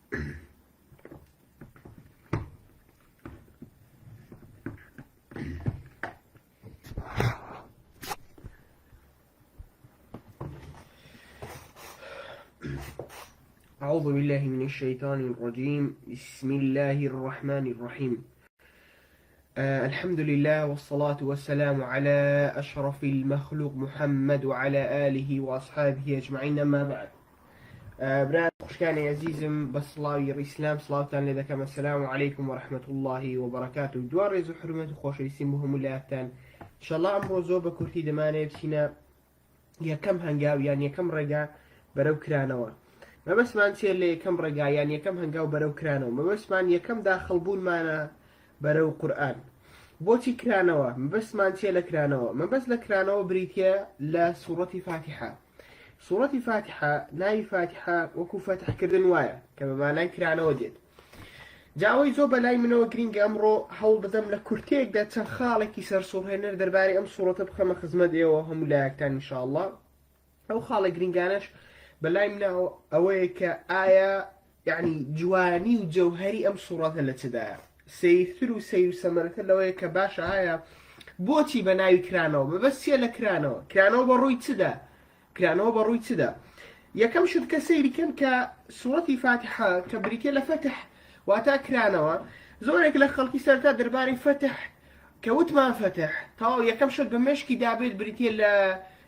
أعوذ بالله من الشيطان الرجيم. بسم الله الرحمن الرحيم. الحمد لله والصلاة والسلام على أشرف المخلوق محمد وعلى آله وأصحابه أجمعين. أما بعد، براد خوشكاني عزيزم بصلاوي الإسلام صلاة لذكم. السلام عليكم ورحمة الله وبركاته. دوار رزو حرمة خوش يسمهم الله أفتان إن شاء الله. أمر زوبة كورتي دمانة بسينا يكم هنقاو يعني يكم رقا برو كرانوا ما بس ما نسير لي كم رجع يعني كم هنجاو برو كرانو ما بس ما يكم داخل بون معنا برو قرآن بوتي كرانو ما بس ما نسير لكرانو ما بس لكرانو بريتيا لسورة فاتحة. سورة فاتحة ناي فاتحة وكو فاتح كردن وايا كما ما ناي كرانو ديت جاوي زوبا لاي منو جرينج أمرو حول بدم لكورتيك دا تنخالك يسر سورة هنر درباري أم سورة تبخى مخزمة ديوهم لاكتان إن شاء الله أو خالك جرينجانش بلاي منه أويك آية يعني جواني وجوهري أم صورة التي سيثلو سمرة لويك باشا آية بوتي بناي كرانو ما بس يلا كرانو بروي تدا يكم شد كسيري كان كسورة فاتحة كبريتي لفتح واتا كرانو زورك لخلقي سرتا درباري فتح كوت ما فتح طاو يكم شد بمشكي دابل بريتي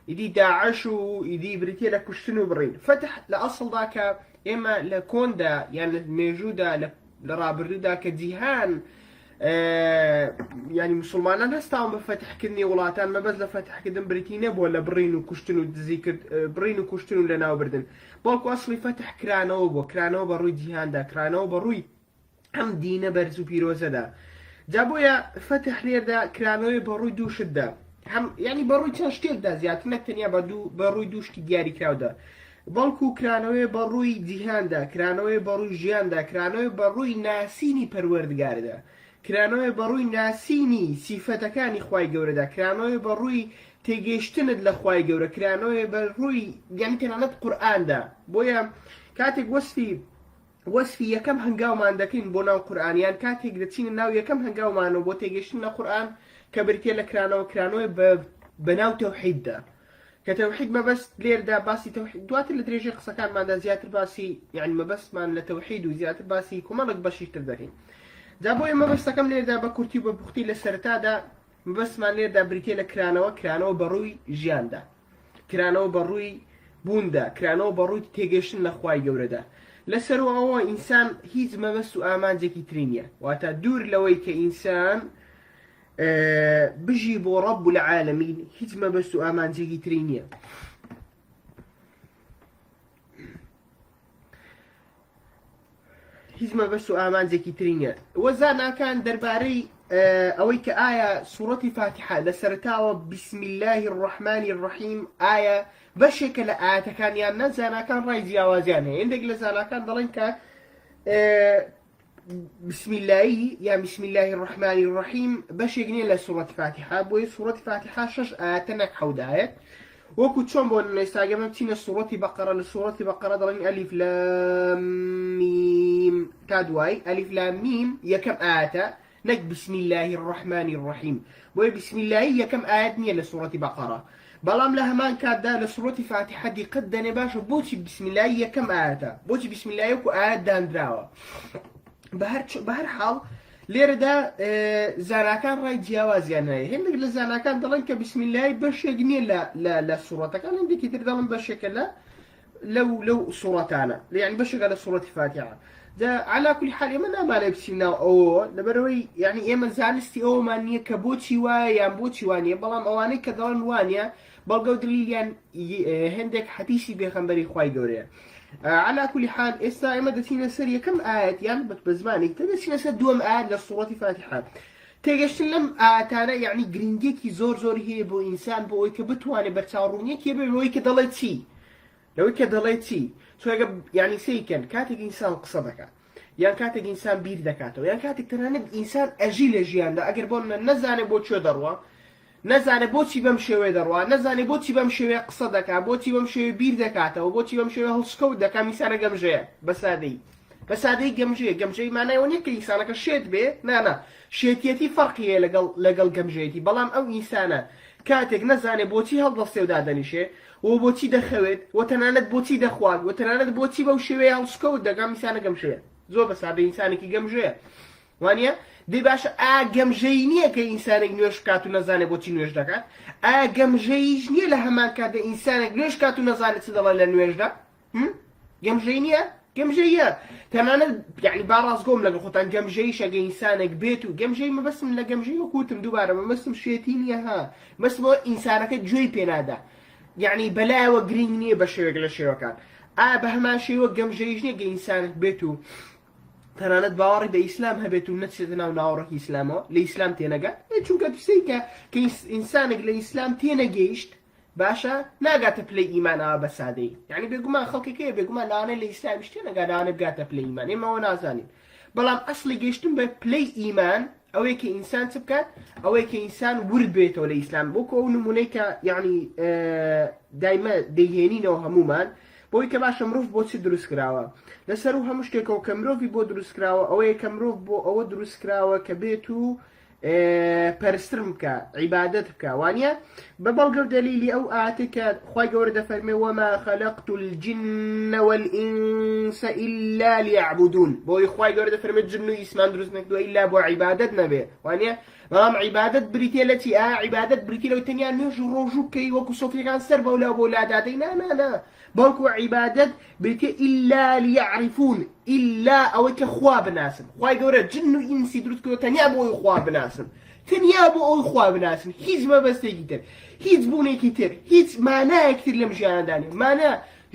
يدي داعش ويدي بريتيا لكشتنو برين فتح لأصل ذاك إما لكون دا يعني موجودة لرابر ذاك جيهان يعني مسلمان هستاهم بفتح كني ولاتان ما بس لفتح كدن بريتينا ولا برين وكشتنو تذيكر برين وكشتنو لنا وبردن بالكو أصلي فتح كرانو بروي جيهان دا كرانو بروي هم دينا برزو بيروزا دا جابويا فتح لير دا كرانو بروي دوش دا هم يعني بروي تشتيل دا زيادة نكتنيا بروي دوش كي دياري كراو دا بلكو كرانوي بروي جيهان دا كرانوي بروي جيان دا كرانوي بروي ناسيني پروردگار دا كرانوي بروي ناسيني صفتكاني خواي گورا دا كرانوي بروي تيجيشتند لخواي گورا كرانوي بروي يعني تنانت قرآن دا بويا كاتك وصفي يكم هنگاو ما عندكين بوناو قرآن يعني كاتك دتين الناو يكم هنگاو ما عنو بو تيجيشتن قرآن كبرتي لكرانو بناو توحيد دا كتوحيد ما بس لير دا باسي توحيد دوات اللي تريجي قصة كان ما دا زيادة باسي يعني ما بس ما لتوحيد وزيادة باسي كما لك باشي تردهين جابوي ما بس كم لير دا بكورتي وبختي للسرتا دا ما بس ما لير دا بريتي لكرانو بروي جيان دا كرانو بروي بوندا كرانو بروي تيجيشن لخواي جورة دا لسرو هو إنسان هيز ما بس آمان جاكي ترينيا واتا دور لوي كإنسان بجيبوا رب العالمين هجمة بس آمان زي ترينيا هجمة بس آمان زي ترينيا وزانا كان درباري أويك آية سورة فاتحة لسرتاوة بسم الله الرحمن الرحيم آية بشكل آية كان يانا زانا كان رايزي آوازيانه عندك لزانا كان ضلنك بسم الله الرحمن الرحيم باش يقني لسورة فاتحة بوي سورة فاتحة شش آتنك حوداية وكو تشومبون نستاقم بتين سورة بقرة لسورة بقرة ضلين ألف لام ميم كادواي ألف لام ميم يكم آتا نك بسم الله الرحمن الرحيم بوي بسم الله يكم آتني لسورة بقرة بلام لهمان كادا لسورة فاتحة دي قد نباشا بوتي بسم الله يكم آتا بوتي بسم الله يكو آت داندراوا بهر حال ليرة دا زاناكان راي جياوازيان هاي هندك لزاناكان دلنك بسم الله باش يقني لا صورتك انا عندي كتير دلن باش لا لو صورتانا يعني باش قال صورة فاتحة دا على كل حال يمنا ما لبسينا او لبروي يعني يمن زالستي او مانيا كبوتشي وايا بوتشي وانيا بلام اواني كدلن وانيا بلقو دليل يعني هندك حديثي بيخنبري خواي قوريا على كل حال إسا إما دتينا سرية كم آيات يعني بزمانك تدتينا سر دوم آيات للصورة فاتحة تيجشلم آياتانا يعني جرينجيكي زور هي بو إنسان بو إيكا بتواني برتاورونيك يبي لو إيكا دليتي سو يعني سيكن كاتك إنسان قصدك يعني كاتك إنسان بير دكاتو يعني كاتك تنانب إنسان أجيل جيان دا أقربون نزاني بو شو دروا نزاني بوتي بمشي دروا نزاني بوتي بمشي قصدك بوتي بمشي بير دكاته وبوتي بمشي هالسكو دكا ميسانه جمجه بس هذه بس هذه جمجي معناه ونيك إنسانك الشيت به نا شيتيتي فرقية لقل جمجيتي بلام أو إنسانة كاتك نزاني بوتي هالضستي ودادنيشي وبوتي دخوت وتنانت بوتي دخوات وتنانت بوتي بوشوي هالسكوت دقام إنسانة جمجية زو بس هذا إنسانك جمجية وانيا دي باشا جمجي نییە کە ئینسانێک نوێش بکات و نەزانێت بۆچی نوێش دەکات گەمژەییش نییە لە هەمان کاتە ئینسانێک نوێش کات و نەزانێت چ دەڵێت لە نوێژدا گەمژەی نییە گەمژەیە تەنانەت یعنی با ڕاستگۆم لەگەڵ خۆتان گەمژەییش ئەگە ئینسانێک بێت و گەمژەی مەبەستم لە گەمژەی وەکوتم دووبارە مەبەستم شێتی نییە ها مەبەستمەوە ئینسانەکە گوێی پێنادا یعنی بەلایەوە گرنگ نییە بە شێوەیەک لە شێوەکان بە هەمان شێوە گەمژەییش نییە کە ئینسانێک بێت و تەنانەت باوەڕی بە ئیسلام هەبێت و نەچێتە ناو ناوەڕۆکی ئیسلامەوە لە ئیسلام تێنەگات چونکە تشتێک کە ئینسانێک لە ئیسلام تێنەگەیشت باشە ناگاتە پلەی ئیمانەوە بە سادەیی یعنی بێگومان خەڵکێکەیە بێگومان لەوانەیە لە ئیسلامیش تێنەگات لەوانەیە بگاتە پلەی ئیمان ئێمەوە نازانین بەڵام ئەسڵی گەیشتن بە پلەی ئیمان ئەوەیە کە ئینسان چ بکات ئەوەیە کە ئینسان ورد بێتەوە لە ئیسلام بۆکو ئەو نمونەی کە یعنی دایمە دەیهێنینەوە هەمومان بۆی کە باشە مرۆڤ بۆ چی دروست کراوە لەسەر و هەموو شتێکەوە کە مرۆڤی بۆ دروست کراوە ئەوەیە کە مرۆڤ بۆ ئەوە دروست کراوە کە بێت و پەرسترم بکە عیبادەت بکە وانە بە بەڵگە و دەلیلی ئەو ئاەتێ کە خوای گەورە دەفەرمێ وەما خەلەقت الجن والئینس إلا ليعبدون بۆی خوای گەورە دەفەرمێ جن و ئینسمان دروست نەکردووە ئیلا بۆ عیبادەت نەبێ وانە بەڵام عیبادەت بریتێ لە چی عیبادەت بریتێ لەو تەنیا نوێژ و ڕۆژوو بکەی وەکو سۆفیەکان سەر بەولا بۆ لادادەی نا بەڵکو عیبادەت بریتێ ئیلا لیعرفون ئیلا ئەوەی کە خوا بناسن خوای گەورە جن و ئینسی دروست کردووە تەنیا بۆ ئەوی خوا بناسن تەنیا بۆ ئەوی خوا بناسن هیچ مەبەستێکی تر هیچ بوونێکی تر هیچ مانایەک تر لەم ژیانەدانێ مانە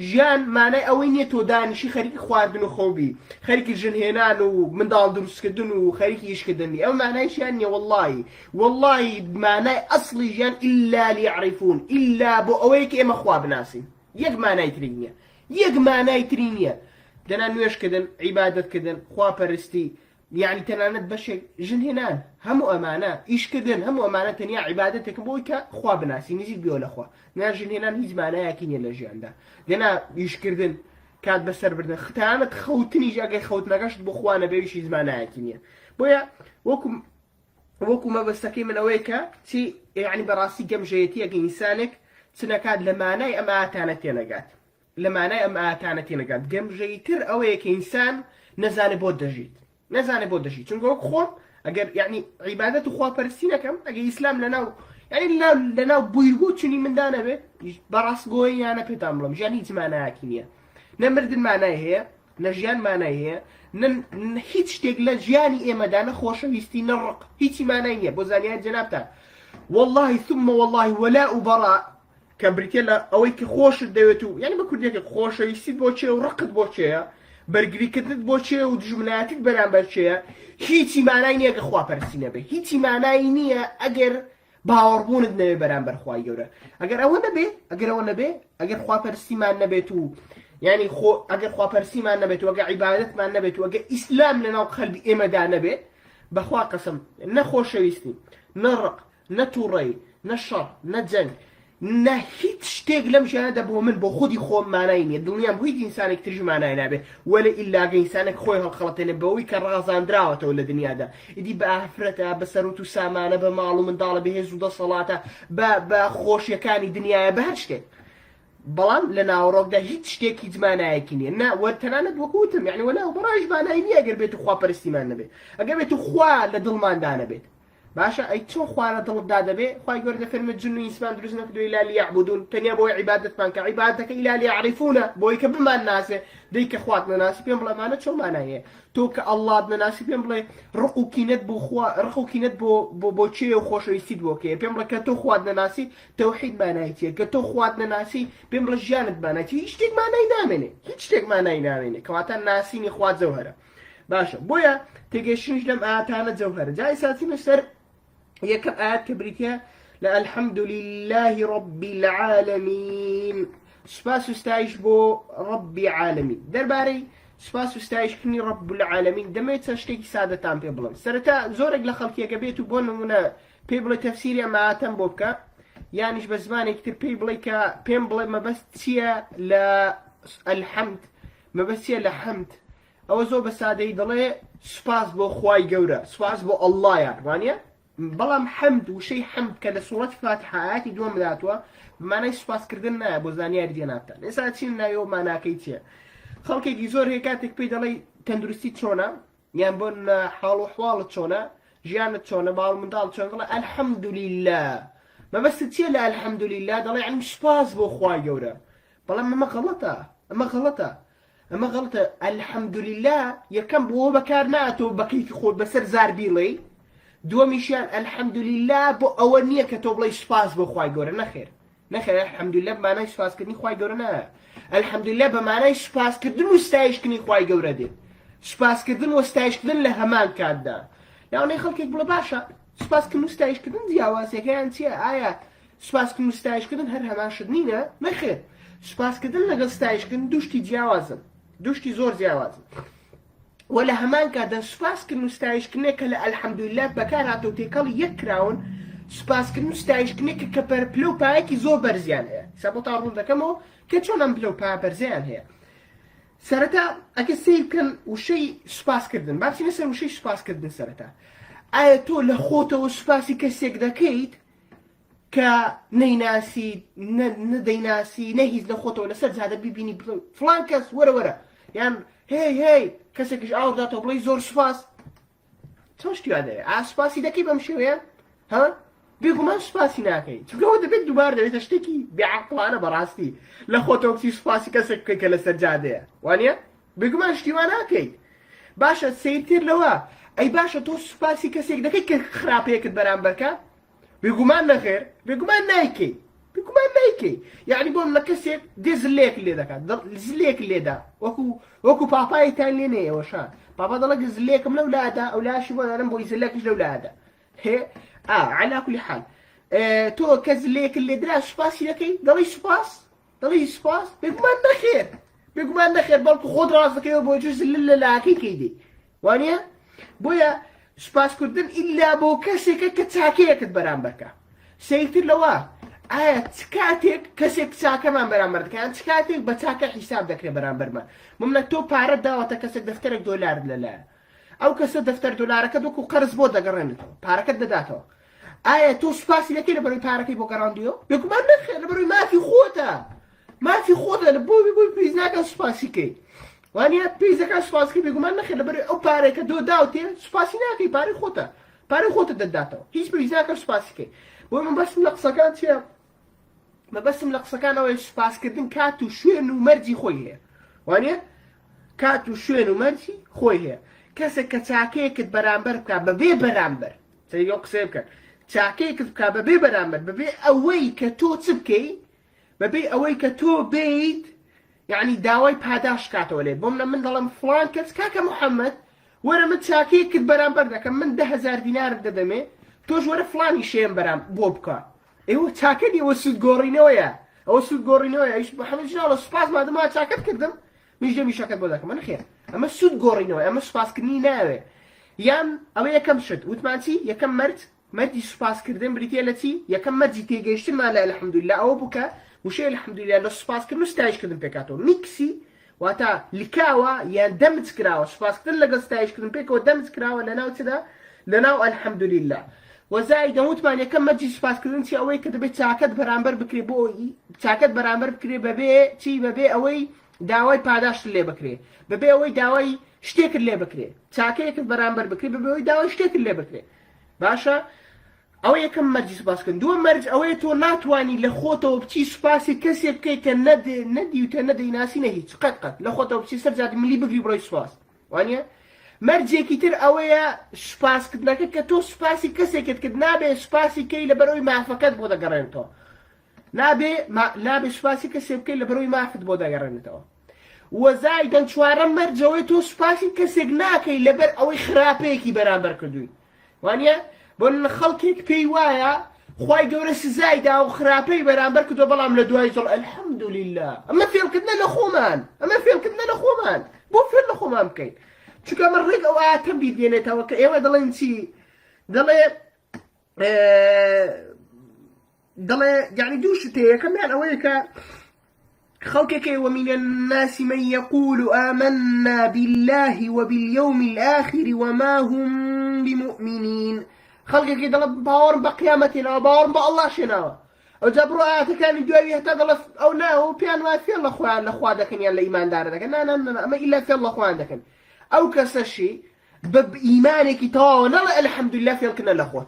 ژیان مانای ئەوەی نییە تۆ دانیشی خەریکی خواردن و خەوبی خەریکی ژنهێنان و منداڵ دروستکردن و خەریکی ئیشکردنی ئەو مانای ژیان نییە وەڵڵاهی مانای ئەسڵی ژیان ئیلا لیعرفون ئیلا بۆ ئەوەیە کە ئێمە خوا بناسین یەک مانای تری نییە یەک مانای تری نییە دەنا نوێشکردن عیبادەتکردن خواپەرستی یعنی تەنانەت بەشێک ژنهێنان هەموو ئەمانە ئیشکردن هەموو ئەمانە تەنیا عیبادەتێکم بۆی کە خوا بناسی نزیک بیەوە لەخوا نا ژنهێنان هیچ مانایەکی نییە لە ژیاندا دێنا ئیشکردن کات بەسەر بردن تەنانەت خەوتنیش ئەگەر خەوتنەکەشت بۆ خوا نەبێویش هیچ مانایەکی نییە بۆیە وەکو مەبەستەکەی من ئەوەیە کە چی یعنی بەڕاستی گەمژەیەتی ئەگە ئینسانێک چنەکات لە مانای ئەم ئاەتانە تێنەگات لە مانای ئەم ئاەتانە تێنەگات گەمژەیتر ئەوەیە کە ئینسان نەزانێت بۆ دەژیت نەزانێت بۆ دەژیت چونکە وەک خۆم ئەگەر یعنی عیبادەت و خواپەرستی نەکەم ئەگە ئیسلام لەناو یعنی لەناو بوویربوو چنی مندا نەبێت بەڕاستگۆیی یانە پێتان بڵم ژیان هیچ مانایەکی نییە نەمردن مانای هەیە نە ژیان مانای هەیە هیچ شتێک لە ژیانی ئێمەدا نەخۆشەویستی نەڕق هیچی مانای نییە بۆ زانیار جەنابتان والله ثم والله ولا وبراء کە بریتێ لە ئەوەی کە خۆشت دەوێت و یعنی بە کوردێکە خۆشەویستیت بۆ چێ و ڕقت بۆ چێە بەرگریکردت بۆ چێ و دژمنایەتت بەرامبەر چێە هیچی مانای نییە کە خواپەرستی نەبێ هیچی مانای نییە ئەگەر باوەڕبوونت نەبێ بەرامبەر خوای گەورە ئەگەر ئەوە نەبێ ئەگەر خواپەرستیمان نەبێت و یعنی ئەگەر خواپەرسیمان نەبێت و ئەگەر عیبادەتمان نەبێت و ئەگەر ئیسلام لەناو قەلبی ئێمەدا نەبێت بەخوا قەسەم نەخۆشەویستی نەڕق نەتووڕەی نەشەڕ نەجەنگ نە هیچ شتێک لەم ژیانەدا بۆ من بۆ خودی خۆم مانای نییە دڵنیام بۆ هیچ ئینسانێک ترژ مانای نابێت وەلە ئیلاگە ئینسانێک خۆی هەڵخەڵەتێنێ بەوەی کە ڕازاندراوەتەوە لە دنیادا ئیدی بە ئافرەتە بە سەروت و سامانە بە ماڵ و منداڵە بەهێز و دەسەڵاتە بە خۆشیەکانی دنیاە بە هەر شتێک بەڵام لە ناوەڕۆکدا هیچ شتێک هیچ مانایەکی نییە تەنانەت وەکوتم یعنی وەلا بەڕایش مانای نییە ئەگەر بێت و خواپەرستیمان نەبێت ئەگەر بێت و خوا لە دڵماندا نەبێت باشە ئەی چۆن خوا لە دڵتدا دەبێ خوای گەورە دەفەرمێت جن و ئینسمان دروست نەکردووە ئیلا لیعبودون تەنیا بۆی عیبادەتمان کە عیبادەتەکە ئیلا لیعرفونە بۆی کە بمان ناسێ دەی کە خوات نەناسی پێم بڵێ مانە چۆن مانایە تۆ کە ئەڵڵات نەناسی پێم بڵێ ڕق و کینەت بۆ خوا ڕق و کینەت بۆ چێ و خۆشەویستیت بۆ کێ پێم بڵێ کە تۆ خوات نەناسی تەوحید مانای چییە کە تۆ خوات نەناسی پێم بڵێ ژیانت مانای چی هیچ شتێک مانای نامێنێ هیچ شتێک مانای نامێنێ کەواتە ناسینی خوا جەوهەرە باشە بۆیە تێگەیشتنش لەم ئاەتانە جەوهەرە جای ساتینە سەر یەکەم ئاەت کە بریتە لە الحەمد لله رب العالمین سوپاس و ستایش بۆ ربی عالمین دەربارەی سوپاس و ستایشکردنی رب العالمین دەمەوێت چەند شتێکی سادەتان پێ بڵێم سەرەتا زۆرێک لە خەڵکیەکە بێت و بۆ نمونە پێی بڵێ تەفسیری ئەم ئاەتەم بۆ بکە یانیش بە زمانێکی تر پێی بڵێ کە پێم بڵێ مەبەست چییە لە الحەمد مەبەست چییە لە حەمد ئەوە زۆر بە سادەی دەڵێ سوپاس بۆ خوای گەورە، سوپاس بۆ ئەڵڵایە، وانە؟ بەڵام حەمد وشەی حەمد کە لە سوورەتی فاتحە ئاەتی دووەم داتووە بمانای سوپاسکردن نایە بۆ زانیاری دێناتان. ئێستا چین ناوێ ماناکەی چییە؟ خەڵکێکی زۆر هەیە کاتێک پێی دەڵێ تەندروستی چۆنە یان بۆ حاڵ و حواڵت چۆنە، ژیانت چۆنە، باڵ منداڵ چۆن، دەڵێ ئەلحەمدولیلا. مەبەستت چییە لە ئەلحەمدولیلا؟ دەڵێ یعنی سوپاس بۆ خوای گەورە. بەڵام ئەمە غەڵەتە، ئەمە غەڵەتە. ئەمە غەڵەتە. ئەلحەمدولیلا یەکەم بۆ بەکار ناتەوە بەکەیفی خۆت بەسەر زار بیڵێ، دووەمیشیان ئەلحەمدولیلا بۆ ئەوە نییە کە تۆ بڵێ سوپاس بۆ خوای گەورە. نەخێر نەخێر، ئەلحەمدولیلا بەمانای سوپاسکردنی خوای گەورە نایە. ئەلحەمدولیلا بەمانای سوپاسکردن و ستایشکردنی خوای گەورە دێت. سوپاسکردن و ستایشکردن لە هەمان کاتدا. لەوانەیە خەڵکێک بڵێ باشە سوپاسکردن و ستایشکردن جیاوازیەکەیان چییە؟ ئایا سوپاسکردن و ستایشکردن هەر هەمان شت نینە؟ نەخێر، سوپاسکردن لەگەڵ ستایشکردن دووشتی جیاوازن، دووشتی زۆر جیاوازن. و لە هەمان کاتدا سوپاسکردن و ستایشکردنێک کە لە ئەلحەمدولیلا بەکار هاتەوە تێکەڵی یەک کراون، سوپاسکردن و ستایشکردنێکە کە پلە و پایەکی زۆر بەرزیان هەیە. ئێستا بۆ تا ڕوون دەکەمەوە کە چۆن ئەم پلە و پایە بەرزیان هەیە. سەرەتا ئەگە سیر بکەن وشەی سوپاسکردن، با بچینە سەر وشەی سوپاسکردن سەرەتا. ئایا تۆ لە خۆتەوە سوپاسی کەسێک دەکەیت کە نەیناسی، نەدەیناسی، نەهیز لە خۆتەوە لەسەر جادە بیبینی فڵان کەس وەرە وەرە، یان هی کەسێکیش ئاورداتەوە بڵێ زۆر سوپاس، چۆن شتی وادەیە؟ ئا سوپاسی دەکەی بەم شێوەیە؟ ها؟ بێگومان سوپاسی ناکەی، چونکە ئەوە دەبێت دووبار دەبێتە شتێکی بێعەقڵانە بەڕاستی لە خۆتەوە بچی سوپاسی کەسێک بکەی کە لەسەر جادەیە، وانە؟ بێگومان شتی وا ناکەیت. باشە سیرتر لەوە، ئەی باشە تۆ سوپاسی کەسێک دەکەی کە خراپەیەکت بەرامبەرکە؟ بێگومان نەخێر، بێگومان نایکەی، بێگومان نایکەی. یعنی بۆم لە کەسێک دێ زلێک لێ دەکات، زلێک لێدا، وەکو پاپایتان لێ نەیەوەشان، پاپا دەڵێ زلێکم لەو لادا، ئەو لاشی بۆ دەڵێم بۆی زلێکش لەو لادا. هێ على كل حال تۆ کە زلێک لێدرا سوپاسی دەکەی، دەڵی سوپاس، دەڵی سوپاس، بێگومان نەخێر، بێگومان نەخێر، بەڵکو خۆت ڕاست دەکەیەوە بۆ جز لە لاکەی کەیدێ، وانە؟ بۆیە سوپاسکردن ئیلا بۆ کەسێکە کە چاکەیەکت بەرامبەرکە. سەیرتر لەوە، ئایا چ کاتێک کەسێک چاکەمان بەرامبەر دەکەیان، چ کاتێک بە چاکە حیساب دەکرێت بەرامبەرمان؟ ممنە تۆ پارەت داوەتە کەسێک دەفتەرێک دۆلارت لەلایە، ئەو کەسە دەفتەر دۆلارەکە وەکو قەرز بۆ دەگەڕێنێتەوە، پارەکەت دەداتەوە. ئایا تۆ سوپاسی دەکەی لەبەرەوەی پارەکەی بۆ گەڕاندیەوە؟ بێگومان نەخێر، لەبەرەوەی مافی خۆتە، مافی خۆتە، لە بۆ پێویست ناکە سوپاسیکەی، وانە پێویست دەکات سوپاسکەی، بێگومان نەخێر، لەبەرەوەی ئەو پارەیە کە تۆ داوتێ سوپاسی ناکەی، پارەی خۆتە، پارەی خۆتە دەداتەوە، هیچ پێویست ناکە سوپاسیکەی. بۆی من بەسم لە قسەکان چییە؟ مەبەستم لە قسەکان ئەوەیە سوپاسکردن کات و شوێن و مەرجی خۆی هەیە، وانە؟ کات و شوێن و مەرجی خۆی هەیە. کەسێک کە چاکەیەکت بەرامبەر بکات بەبێ بەرامبەر، چەیۆ قسێ بکەن، چاکەیەکت بکات بەبێ بەرامبەر، بەبێ ئەوەی کە تۆ چ بکەی، بەبێ ئەوەی کە تۆ بیت، یعنی داوای پاداش کاتەوە لێ. بۆ من دەڵێم فڵان کەس کاکە محەممەد وەرە من چاکەیەکت بەرامبەر دەکەم، من 10,000 دینارت دەدەمێ، تۆش وەرە فڵانی شێم بەرام بۆ بکە. ئێوە چاکەنی ئەوە سوود گۆڕینەوەیە، ئەوە سوود گۆڕینەوەیە. ئەویش محەممەد ژناڵە سوپاس مادەما چاکەت کردم، میش دەمیشەکەت بۆ دەکەم. نەخێر، ئەمە سوود گۆڕینەوە، ئەمە سوپاسکردنی ناوێ. یان ئەوە یەکەم شت وتمان چی؟ یەکەم مەرجی سوپاسکردن بریتە لە چی؟ یەکەم مەرجی تێگەیشتنمان لە ئەلحەمدولیلا ئەوە بکە وشەی ئەلحەمدولیلا لە سوپاسکردن و ستایشکردن پێکاتەوە. میکسی واتە لیکاوە یان دەمج کراوە، سوپاسکردن لەگەڵ ستایشکردن پێکەوە دەمج کراوە لەناو چدا؟ لەناو ئەلحەمدولیلا. وەزای دەوتمان یەکەم مەرجی سوپاسکردن چی؟ ئەوەی کە دەبێت چاکەت بەرامبەر بکرێ، بۆ چاکەت بەرامبەر بکرێ بەبێ چی؟ بەبێ ئەوەی داوای پاداشت لێ بکرێ، بەبێ ئەوەی داوای شتێکت لێ بکرێ، چاکەیەکت بەرامبەر بکرێ بەبێ ئەوەی داوای شتێکت لێ بکرێ. باشە؟ ئەوە یەکەم مەرجی سوپاسکردن. دووەم مەرج ئەوەیە تۆ ناتوانی لە خۆتەوە بچی سوپاسی کەسێک بکەیت کە نەدیوتە نەدەیناسی نەهیچ قەت لە خۆتەوە بچی سەر جادی ملی بگری بڕۆی سوپاس، وانە؟ مەرجێکی تر ئەوەیە سوپاسکردنەکە کە تۆ سوپاسی کەسێکت کرد نابێ سوپاسی کەی لەبەرەوەی مافەکەت بۆ دەگەڕێنێتەوە، نابێ سوپاسی کەسێک بکەی لەبەرەوەی مافت بۆ دەگەڕێنێتەوە. وەزای دەنگ چوارەم مەرجەوەی تۆ سوپاسی کەسێک ناکەی لەبەر ئەوەی خراپەیەکی بەرامبەر کردووی، وانە؟ بۆ خەڵکێک پێی وایە خوای گەورە سزایدا و خراپەی بەرامبەر کردووە، بەڵام لە دوای زۆڵ ئەلحەمدولیلا. ئەمە فێڵکردنە لە خۆمان، ئەمە فێڵکردنە لە خۆمان، بۆ فێڵ لە خۆمان بکەین. چونکە من ڕێک ئەو ئاتەم بیدێنێتەوە کە ئێوە دەڵێن چی؟ دەڵێ یعنی دوو شت هەیە. یەکەمیان ئەوەیە کە خلقك ومن الناس من يقول آمنا بالله وباليوم الآخر وما هم بمؤمنين خلقك دل باور بقيامتنا باور بالله شناوه او جبرو آيات كان دوي هتدل او ناو بيان ما في الله خوان لخوا دكن يلا ايمان دار دكن نا ما الا في الله خوان دكن او كسشي بب ايمانك تو لا الحمد لله في الكن الاخوات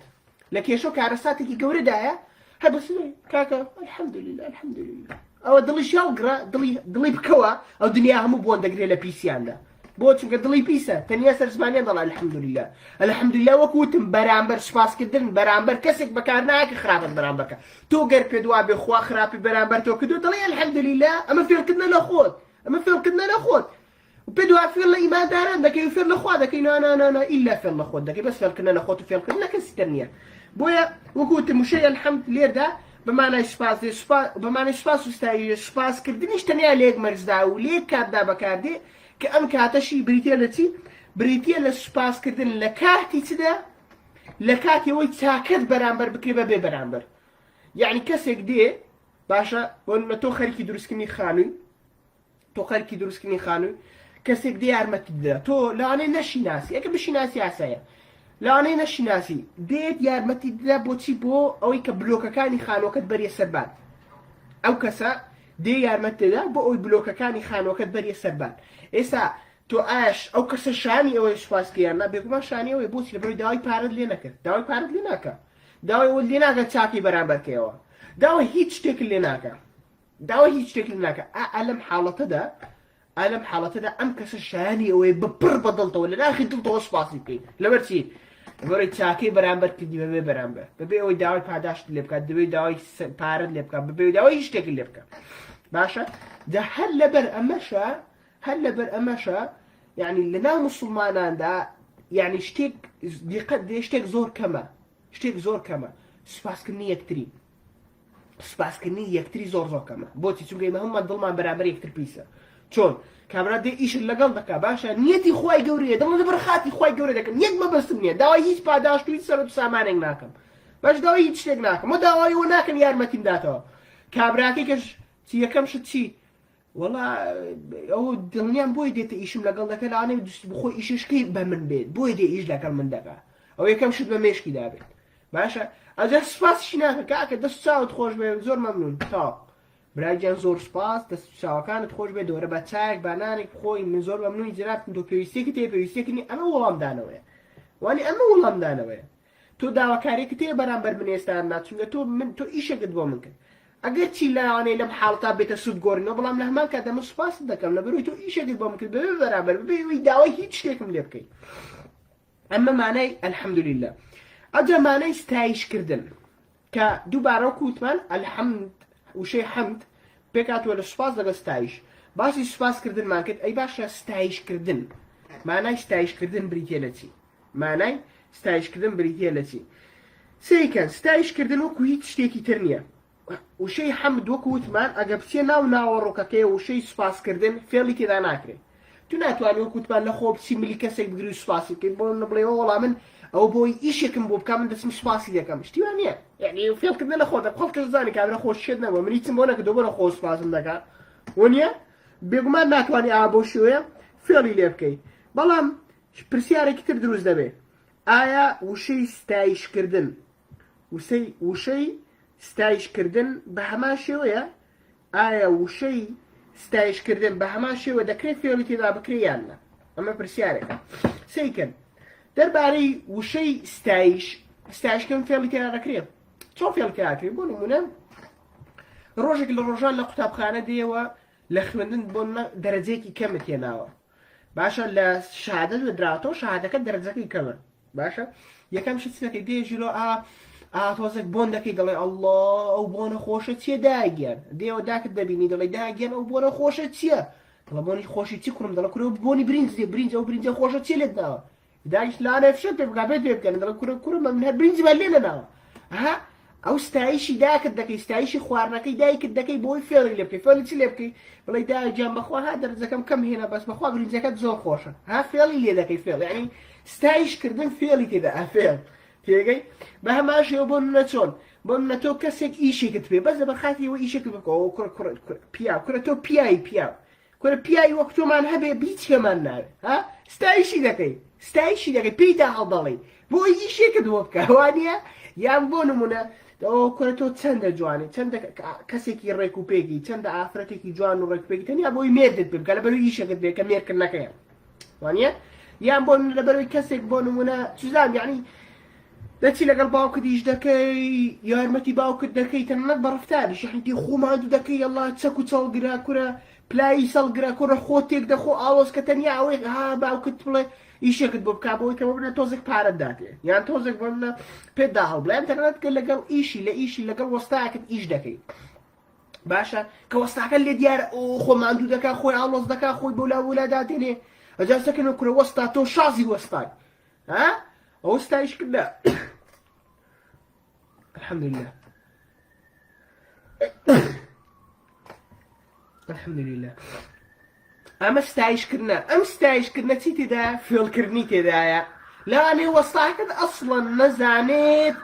لكن شو كارساتك قوردايا هاي بس كاكا الحمد لله الحمد لله او دلي شالقرا دلي بكوا او دنيا هم بون دقري لا بيسي عنده بوتشم دلي بيسا تنيا سرسمانيا دل الحمد لله وكوتم برامبر سپاس كدن برامبر كسك بكارناك خراب برامبر تو غير بدوا بخوا خراب برامبر تو كدو دلي الحمد لله اما في كدنا لاخوت وبدوا في الله ايمان داران دك في الله خوا دك انا الا في الله خوا دك بس في كنا لاخوت في كنا كستنيا بويا وكوتم شيء الحمد لله ده بمعنى سپاس استاي سپاس كردنيش تنيا ليك مرزدا وليك كادا بكاردي كأم كاتشي بريتيا لسپاس كردن لكاتي تدا لكاتي وي تاكد برامبر بكريبا بي برامبر يعني كسك دي باشا ون تو خلكي دروس كني خانوي كسك دي ارمت تدا تو لا انا نشي ناسي اك بشي ناسي عسايا لا انا نشي ناسي ديت يا ارمت تدا بوتي بو او كبلوكا كاني خانو كتبري السربان او كسا دي يارمت تدا بو او بلوكا كاني خانو كتبري السربان إسا تو آش أو كسر شاني أو إشفاس كيرنا بيكون شاني أو يبوس لبرو داوي بارد ليناك داوي ولد ليناك تاكي برامبر كيوا داوي هيتش تكل ليناك ألم حالة دا أم كسر شاني أو يببر بدلته ولا لا خدلته وصفاسي كي لبرتي برو تاكي برامبر كدي ببي برامبر ببي أو داوي باداش لبكا دبي داوي بارد لبكا ببي داوي هيتش تكل لبكا باشا ده هلا بر أمشا يعني اللي نام مسلمان دا يعني اشتيك زور كما سپاس كني يكتري زور كما بوتي چونكه هم ظلمان برابر يكتر بيسا چون كامرا دي ايش اللي قال دكا باشا نيتي خواي قوريه دم برخاتي خواي قوريه دكا نيت ما بس مني داوي هيش باداش تويت سرد سامانك ناكم باش داوي هيش تك ناكم مو داوي وناكم يارمتين داتو كابراكي كش تي كم شتي والله او دنيا بوي دي تيشم لقال دكا لا انا بخوي ايش كي بمن بيت بوي دي ايش لك من دكا او يكم شد بمشكي دابت باشا اجا سپاس شناكا كاكا دست ساعة تخوش بي زور ممنون تا براجان زور سپاس دست ساعة كانت تخوش بي دوره بچاك بانانك بخوي من زور ممنون جرابت تو پيوستي كني اما ولام دانوية واني اما ولام دانوية تو داوكاري كتير برامبر من يستانا تو ايش قد بو منك اگر چی لا انا لم حالتا بيت سود گورنو بلام له ما كده مسپاس دكم لبرو تو ايش قد بو منك برابر بي داوي هيچ تكم لبكي اما معنى الحمد لله اجا معنى استايش كردن كدوباره كوتمان الحمد وشي حمد بكات ولا سپاس دغ استايش باش سپاس كردن مانكت اي باش استايش كردن معنى استايش كردن بريتيلتي سيكن استايش كردن وكو هيچ تيكي ترنيا وشي حمد وكوتمان اجابسي ناو كاكي وشي سپاس كردن فيلي كذا ناكري تو ناتواني وكوتمان لخوب سيملي كسك بغري سپاس كي بون نبلي والله من او بوي ايشكم بوب كامل دسم سپاسي دكم شتيوانيه يعني فيل كدنا لخوت خلك زاني كامل خوش شدنا ومن يتسمونا كدوبنا خوش سپاسم دكا ونيا بيغما ناتواني ابو شويه فيلي ليبكي بلام برسياري كتر دروز دبي آيا وشي ستايش كردن وشي ستايش كردن بهما شويه آيا وشي ستايش كردن بهما شويه دكري فيلي كذا بكريانا اما برسياري سيكن درباري وشي ستايش كم فيلي كذا كريم شو فيلي كذا كريم بونو منام روجك للرجال لقطاب خانه ديوا لخمندن بونا درجيكي كم تيناوا باشا لشهادة ودراتو شهادة كدرجيكي كم باشا يكم شت سنك دي جلو توزك بوندكي دلي الله او بونا خوشة تي دايجان ديوا داك دبيني دلي دايجان او بونا خوشة تي دلي بوني خوشة تي كرم دلي كرو بوني برينز خوشة تي لدنا دايش لا انا فشلت بقى بيت كان دلي كرو من هالبرينز بالينا نا ها او ستايشي داك دكي ستايشي خوارنكي دايك دكي بوي فيل لبكي بلاي داي جنب اخو هذا رزقم كم هنا بس بخوا برينز كات زو خوشه ها فيل اللي دكي فيل يعني ستايش كردن فيل كده فيل تيجي بها ماشي يبون نتون بۆ تۆ کەسێک ئیشێکت پێ بەس بەخاتیەوە ئیشێکت بکەوە پیا کورە تۆ پیاوی کورە پیاوی وەک تۆمان هەبێ بیچکەمان ناوێ ها ستایشی دەکەی پێیدا هەڵدەڵی بۆ ئیشێکت بۆ بکە وانە یان بۆ نمونە کورە تۆ چەندە جوانی چەندە کەسێکی ڕێک و پێکی چەندە ئافرەتێکی جوان و ڕێکپێکی تەنیا بۆی مێردت بکە لەبەروی ئیشەکەت بێ کە مێرکردنەکەیە وانە یان بۆ لەبەروی کەسێک بۆ نمونە چزان یعنی دەچی لەگەڵ باوکت ئیش دەکەی یارمەتی باوکت دەکەی تەنانەت بە ڕفتاریش یعنی خۆماندوو دەکەی ئەڵڵا چەک و چەڵگرا کورە پلایی سەڵگرا کورە خۆ تێک دەخۆ ئاوەز کە تەنیا ئەوەی ها باوکت بڵێ ئیشێکت بۆ بکا بۆی کەمە بنە تۆزێک پارەت داتێ یان تۆزێک بنە پێدا هەڵبڵێن تەنانەت کە لەگەڵ ئیشی لەگەڵ وەستایەکت ئیش دەکەی باشە کە وەستاکە لێ دیارە خۆماندوو دەکا خۆی ئاڵۆز دەکا خۆی بۆلا داتێنێ ئەجاستەکەن کورە وەستا تۆ شازی وەستای ها ئەو ستایش کردە الحمدلله الحمدلله ئەمە ستایشکردنە ئەم ستایشکردنە چی تێدایە فێڵکردنی تێدایە لەوانەیە وەستاکەت ئەسڵەن نەزانێت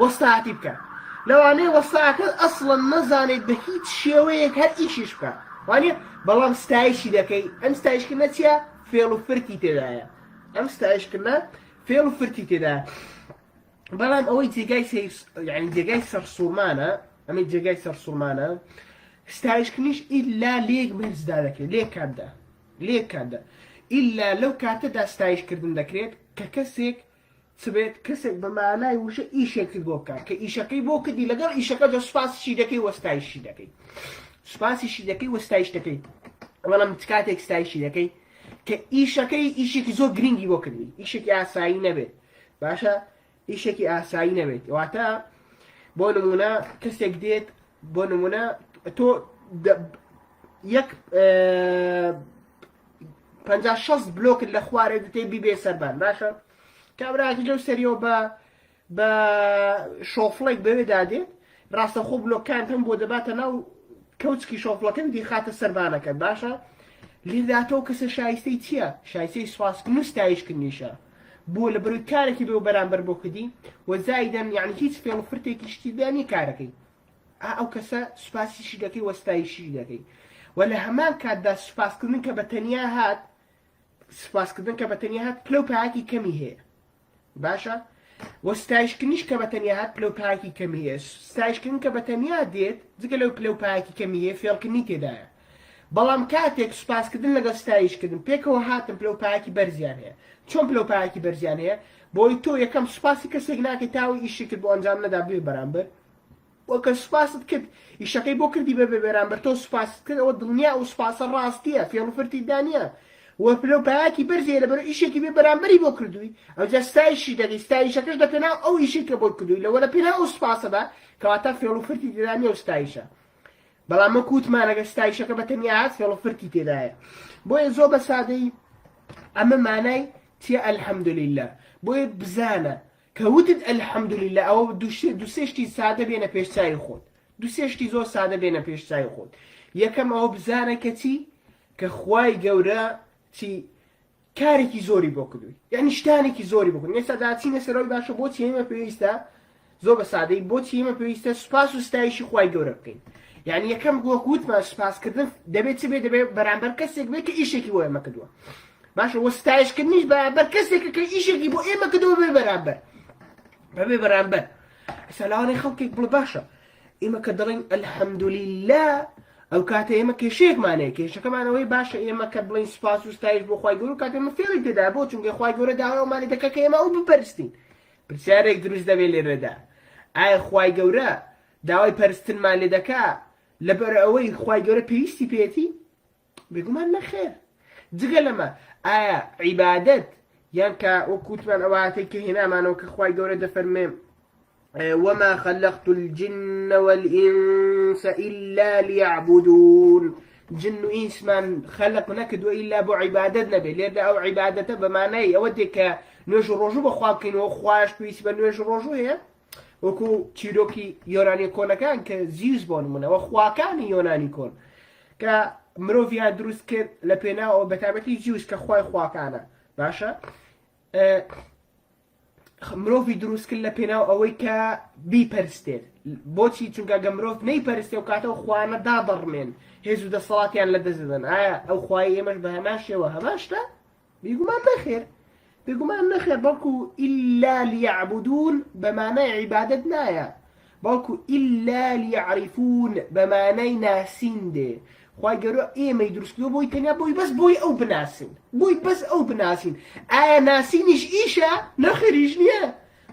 وەستاتی بکە لەوانەیە وەستاکەت ئەسڵەن نەزانێت بە هیچ شێوەیەک هەر ئیشیش بکە وانە بەڵام ستایشی دەکەی ئەم ستایشکردنە چیە فێڵ و فرتی تێدایە ئەم ستایشکردنە فێڵ و فرتی تێدایە بەڵام ئەوەی جێگای سەرسوورمانە ئەمەی جێگای سەرسوورمانە ستایشکردنیش ئیلا لێک مرزدا دەکرێت لێک کاتدا ئیلا لەو کاتەدا ستایشکردن دەکرێت کە کەسێک چبێت کەسێک بە مانای وشە ئیشێکت بۆ بکات کە ئیشەکەی بۆ کردی لەگەڵ ئیشەکە دە سوپاسیشی دەکەی وەستایشی دەکەی سوپاسیشی دەکەی وەستایش دەکەی بەڵام کاتێک ستایشی دەکەی کە ئیشەکەی ئیشێکی زۆر گرنگی بۆ کردی ئیشێکی ئاسایی نەبێت باشە ئیشێکی ئاسایی نەبێت واتە بۆ نمونە کەسێک دێت بۆ نمونە تۆ یەک 50-60 بلۆکت لە خوارێ دەتێ بیبێ سەربان باشە کابراکی لەو سەریەوە بە شۆفڵێک بەوێ دادێت ڕاستە خۆ بلۆکان هەم بۆ دەباتە ناو کەوچکی شۆفڵەکە دی خاتە سەربانەکە باشە لێداتەوە کەسە شایستەی چییە شایستەی سوپاسکردن و ستایشکردنیشە بۆ لە بەروی کارێکی بێ و بەرامبەر بۆ کردی و زایدەن یعنی هیچ فێڵ و فرتێکی شتیدانی کارەکەی ئەو کەسە سوپاسیشی دەکەی وەستایشی دەکەی و لە هەمان کاتدا سوپاسکردن کە بەتەنیا هات پلەپایەکی کەمی هەیە باشە وەستایشکردنیش کە بەتەنیا هات پلەپایەکی کەمی هەیە ستایشکردن کە بەتەنیا دێت جگە لەو پلەپایەکی کەمی هەیە فێڵکردنی تێدایە بەڵام کاتێک سوپاسکردن لەگەڵ ستایشکردن پێکەوە هاتن پلەپایەکی بەرزیان هەیە چۆن پلەپایەکی بەرزیان هەیە بۆی تۆ یەکەم سوپاسی کەسێک ناکەی تاوی ئیشێکت بۆ ئەنجام نەدا بێ بەرامبەر وەکە سوپاست کرد ئیشەکەی بۆ کردی بەبێ بەرامبەر تۆ سوپاست کرد ئەوە دڵنیا و سوپاسە ڕاستیە فێڵ و فرتی دانیە وە پلەپایەکی بەرزیە لەبەر ئیشێکی بێ بەرامبەری بۆ کردووی ئەوجا ستایشی دەکەی ستایشەکەش دە پێناو ئەو ئیشی کە بۆ کردووی لەوە لە پێناو ئەو سوپاسەدا کەواتە فێڵ و فرتی دانیە و ستایشە بەڵام وەک وتمانەگە ستایشەکە بەتەنیا هات فێڵ و فرتی تێدایە بۆیە زۆر بە سادەی ئەمە مانای چیە ئەلحەمدوللیلە بۆیە بزانە کە وتت ئەلحەمدوللیلە ئەوە دوو سێشتی سادە بێنە پێش چاوی خۆت دوو سێشتی زۆر سادە بێنە پێش چاوی خۆت یەکەم ئەوە بزانە کە چی کە خوای گەورە چی کارێکی زۆری بۆ کردووی یعنی شتانێکی زۆری بۆ کردووی ئێستا داچینە سەرەوەی باشە بۆچی ئێمە پێویستە زۆر بە سادەی بۆچی ئێمە پێویستە سوپاس و ستایشی خوای گەورە بکەین یعنی یەکەم وەک وتمان سوپاسکردن دەبێت چ بێ دەبێت بەرامبەر کەسێک بێت کە ئیشێکی بۆ ئێمە کردووە باشە وە ستایشکردنیش بەرامبەر کەسێکە کە ئیشێکی بۆ ئێمە کردووە بێ بەرامبەر ئێستا لەوانەیە خەڵکێک بڵێ باشە ئێمە کە دەڵێن ئەلحەمدوللیلە ئەو کاتە ئێمە کێشەیەکمانەیە کێشەکەمانەوەی باشە ئێمە کە بڵین سوپاس و ستایش بۆ خوای گەورە کاتە ئێمە فێڵی تێدا بۆ چونکە خوای گەورە داوامانی دەکە کە ئێمە ئەو بپەرستین پرسیارێک دروست دەبێت لێرەدا ئایا خوای گەورە داوای پەرستنمان لێ دەکا لەبەر ئەوەی خوای گەورە پێویستی پێێتی بێگومان نەخێر جگە لەمە ئایا عیبادەت یان کە وەکوتمان ئەواتێک کە هێنامانەوە کە خوای گەورە دەفەرمێ وما خلقت الجن والإنس إلا ليعبدون جن و ئینسمان خەلق نەکردووە ئیلا بۆ عیبادەت نەبێ لێردا ئەو عیبادەتە بەمانای ئەوە دێک کە نوێژ و ڕۆژوو بەخوا بکەینەوە خوایش پێویستی بە نوێژ و ڕۆژوو هەیە وەکو چیرۆکی یۆنانی کۆنەکان کە زیوس بۆ نمونەوە خواکانی یۆنانی کۆن کە مرۆڤیان دروست کرد لە پێناوەوە بەتابەتی زیوس کە خوای خواکانە باشە مرۆڤی دروستکرد لە پێناو ئەوەی کە بیپەرستێت بۆچی چونکە گە مرۆڤ نەیپەرستێ و کاتەوە خوانە دادەڕمێن هێز و دەسەڵاتیان لە دەستدەن ئایا ئەو خوای ئێمەش بە هەمان شێوە هەماشتە بێگومان نەخێر بێگومان نەخێر بەڵکو ئیلا لیعبودون بەمانای عیبادەت نایە بەڵکو ئیلا لیعریفون بەمانای ناسین دێ خوای گەورە ئێمەی دروستکردووە بۆی تەنیا بۆی بەس بۆی ئەو بناسین بۆی بەس ئەو بناسین ئایا ناسینیش ئیشە نەخێریش نییە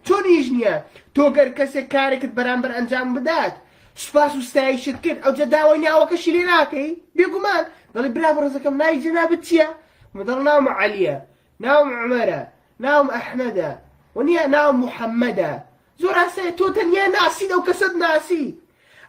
چۆن ئیش نییە تۆ گەر کەسێک کارێکت بەرامبەر ئەنجام بدات سوپاس و ستایشت کرد ئەوجا داوای ناوەکەشی لێ ناکەی بێگومان دەڵی برا بەڕێزەکەم ناوی جەنابەت چییە دەڵ ناوم عەلیە ناوم عومەرە ناوم ئەحمەدە وەنیە ناوم موحەممەدە زۆر ئاسایە تۆ تەنیا ناسین ئەو کەسەت ناسی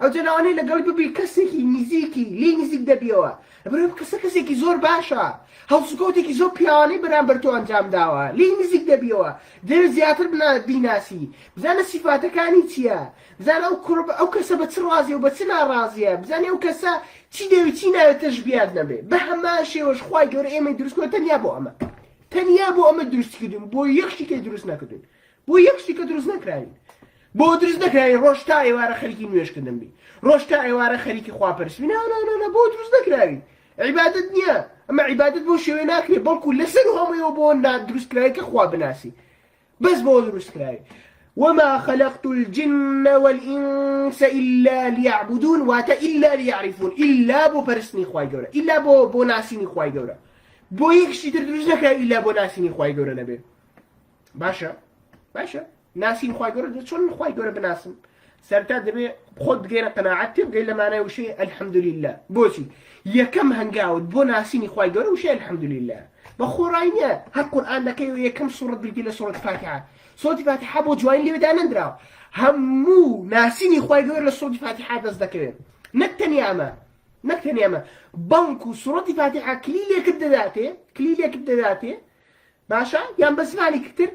ئەوجا لەوانەیە لەگەڵ ببی کەسێکی نزیکی لی نزیک دەبیەوە لەبەرەوەی کەسە کەسێکی زۆر باشە هەڵسوکەوتێکی زۆر پیاوانەی بەرامبەر تۆ ئەنجام داوە لی نزیک دەبیەوە دەوێت زیاتر بیناسی بزانە سیفاتەکانی چییە بزانە ئەو کەسە بە چ ڕازیە و بە چ ناڕازیە بزانێ ئەو کەسە چی دەوێت چی ناوێت تەشبیهات نەبێ بە هەمان شێوەش خوای گەورە ئێمەی دروستکردووە تەنیا بۆ ئەمە تەنیا بۆ ئەمە دروستکردوین بۆ یەکشتێکی دروست نەکردوین بۆ یەکشتێکە دروست نەکراین بۆ دروست نەکراین ڕۆژ تا ئێوارە خەریکی نوێژکردن بی ڕۆژ تا ئێوارە خەریکی خواپەرستی ناو بۆ دروست نەکراوین عیبادەت نییە ئەمە عیبادەت بۆ شێوێ ناکرێت بەڵکو لەسەر هەموویەوە بۆ دروستکراوی کە خوا بناسی بەس بۆ دروستکراوی وما خلقت الجن والإنس إلا ليعبدون واتا إلا ليعرفون إلا بو پرستنی خوای گەورە إلا بۆ ناسینی خوای گەورە بۆ یەکشتی تر دروست نەکراوی إلا بۆ ناسینی خوای گەورە نەبێ باشە ناسین خوای گەورە چۆن خوای گەورە بناسم سەرتا دەبێ خۆت بگەیرە قەناعەت تێ بگەی لەمانای وشەی ئەلحەمدوللیلا بۆچی یەکەم هەنگاوت بۆ ناسینی خوای گەورە وشەی ئەلحەمدوللیلا بە خۆڕای نییە هەر قورئان دەکەی و یەکەم سوورەت بریتی لە سوورەتی فاتحە سوورەتی فاتحە بۆ جوانی لێوێدا نەندراوە هەموو ناسینی خوای گەورە لە سوورەتی فاتحە دەست دەکەوێت نەک تەنیا ئەمە بەڵکو سوورەتی فاتحە کلیلێکت دەداتێ باشە یان بە زمانی کتر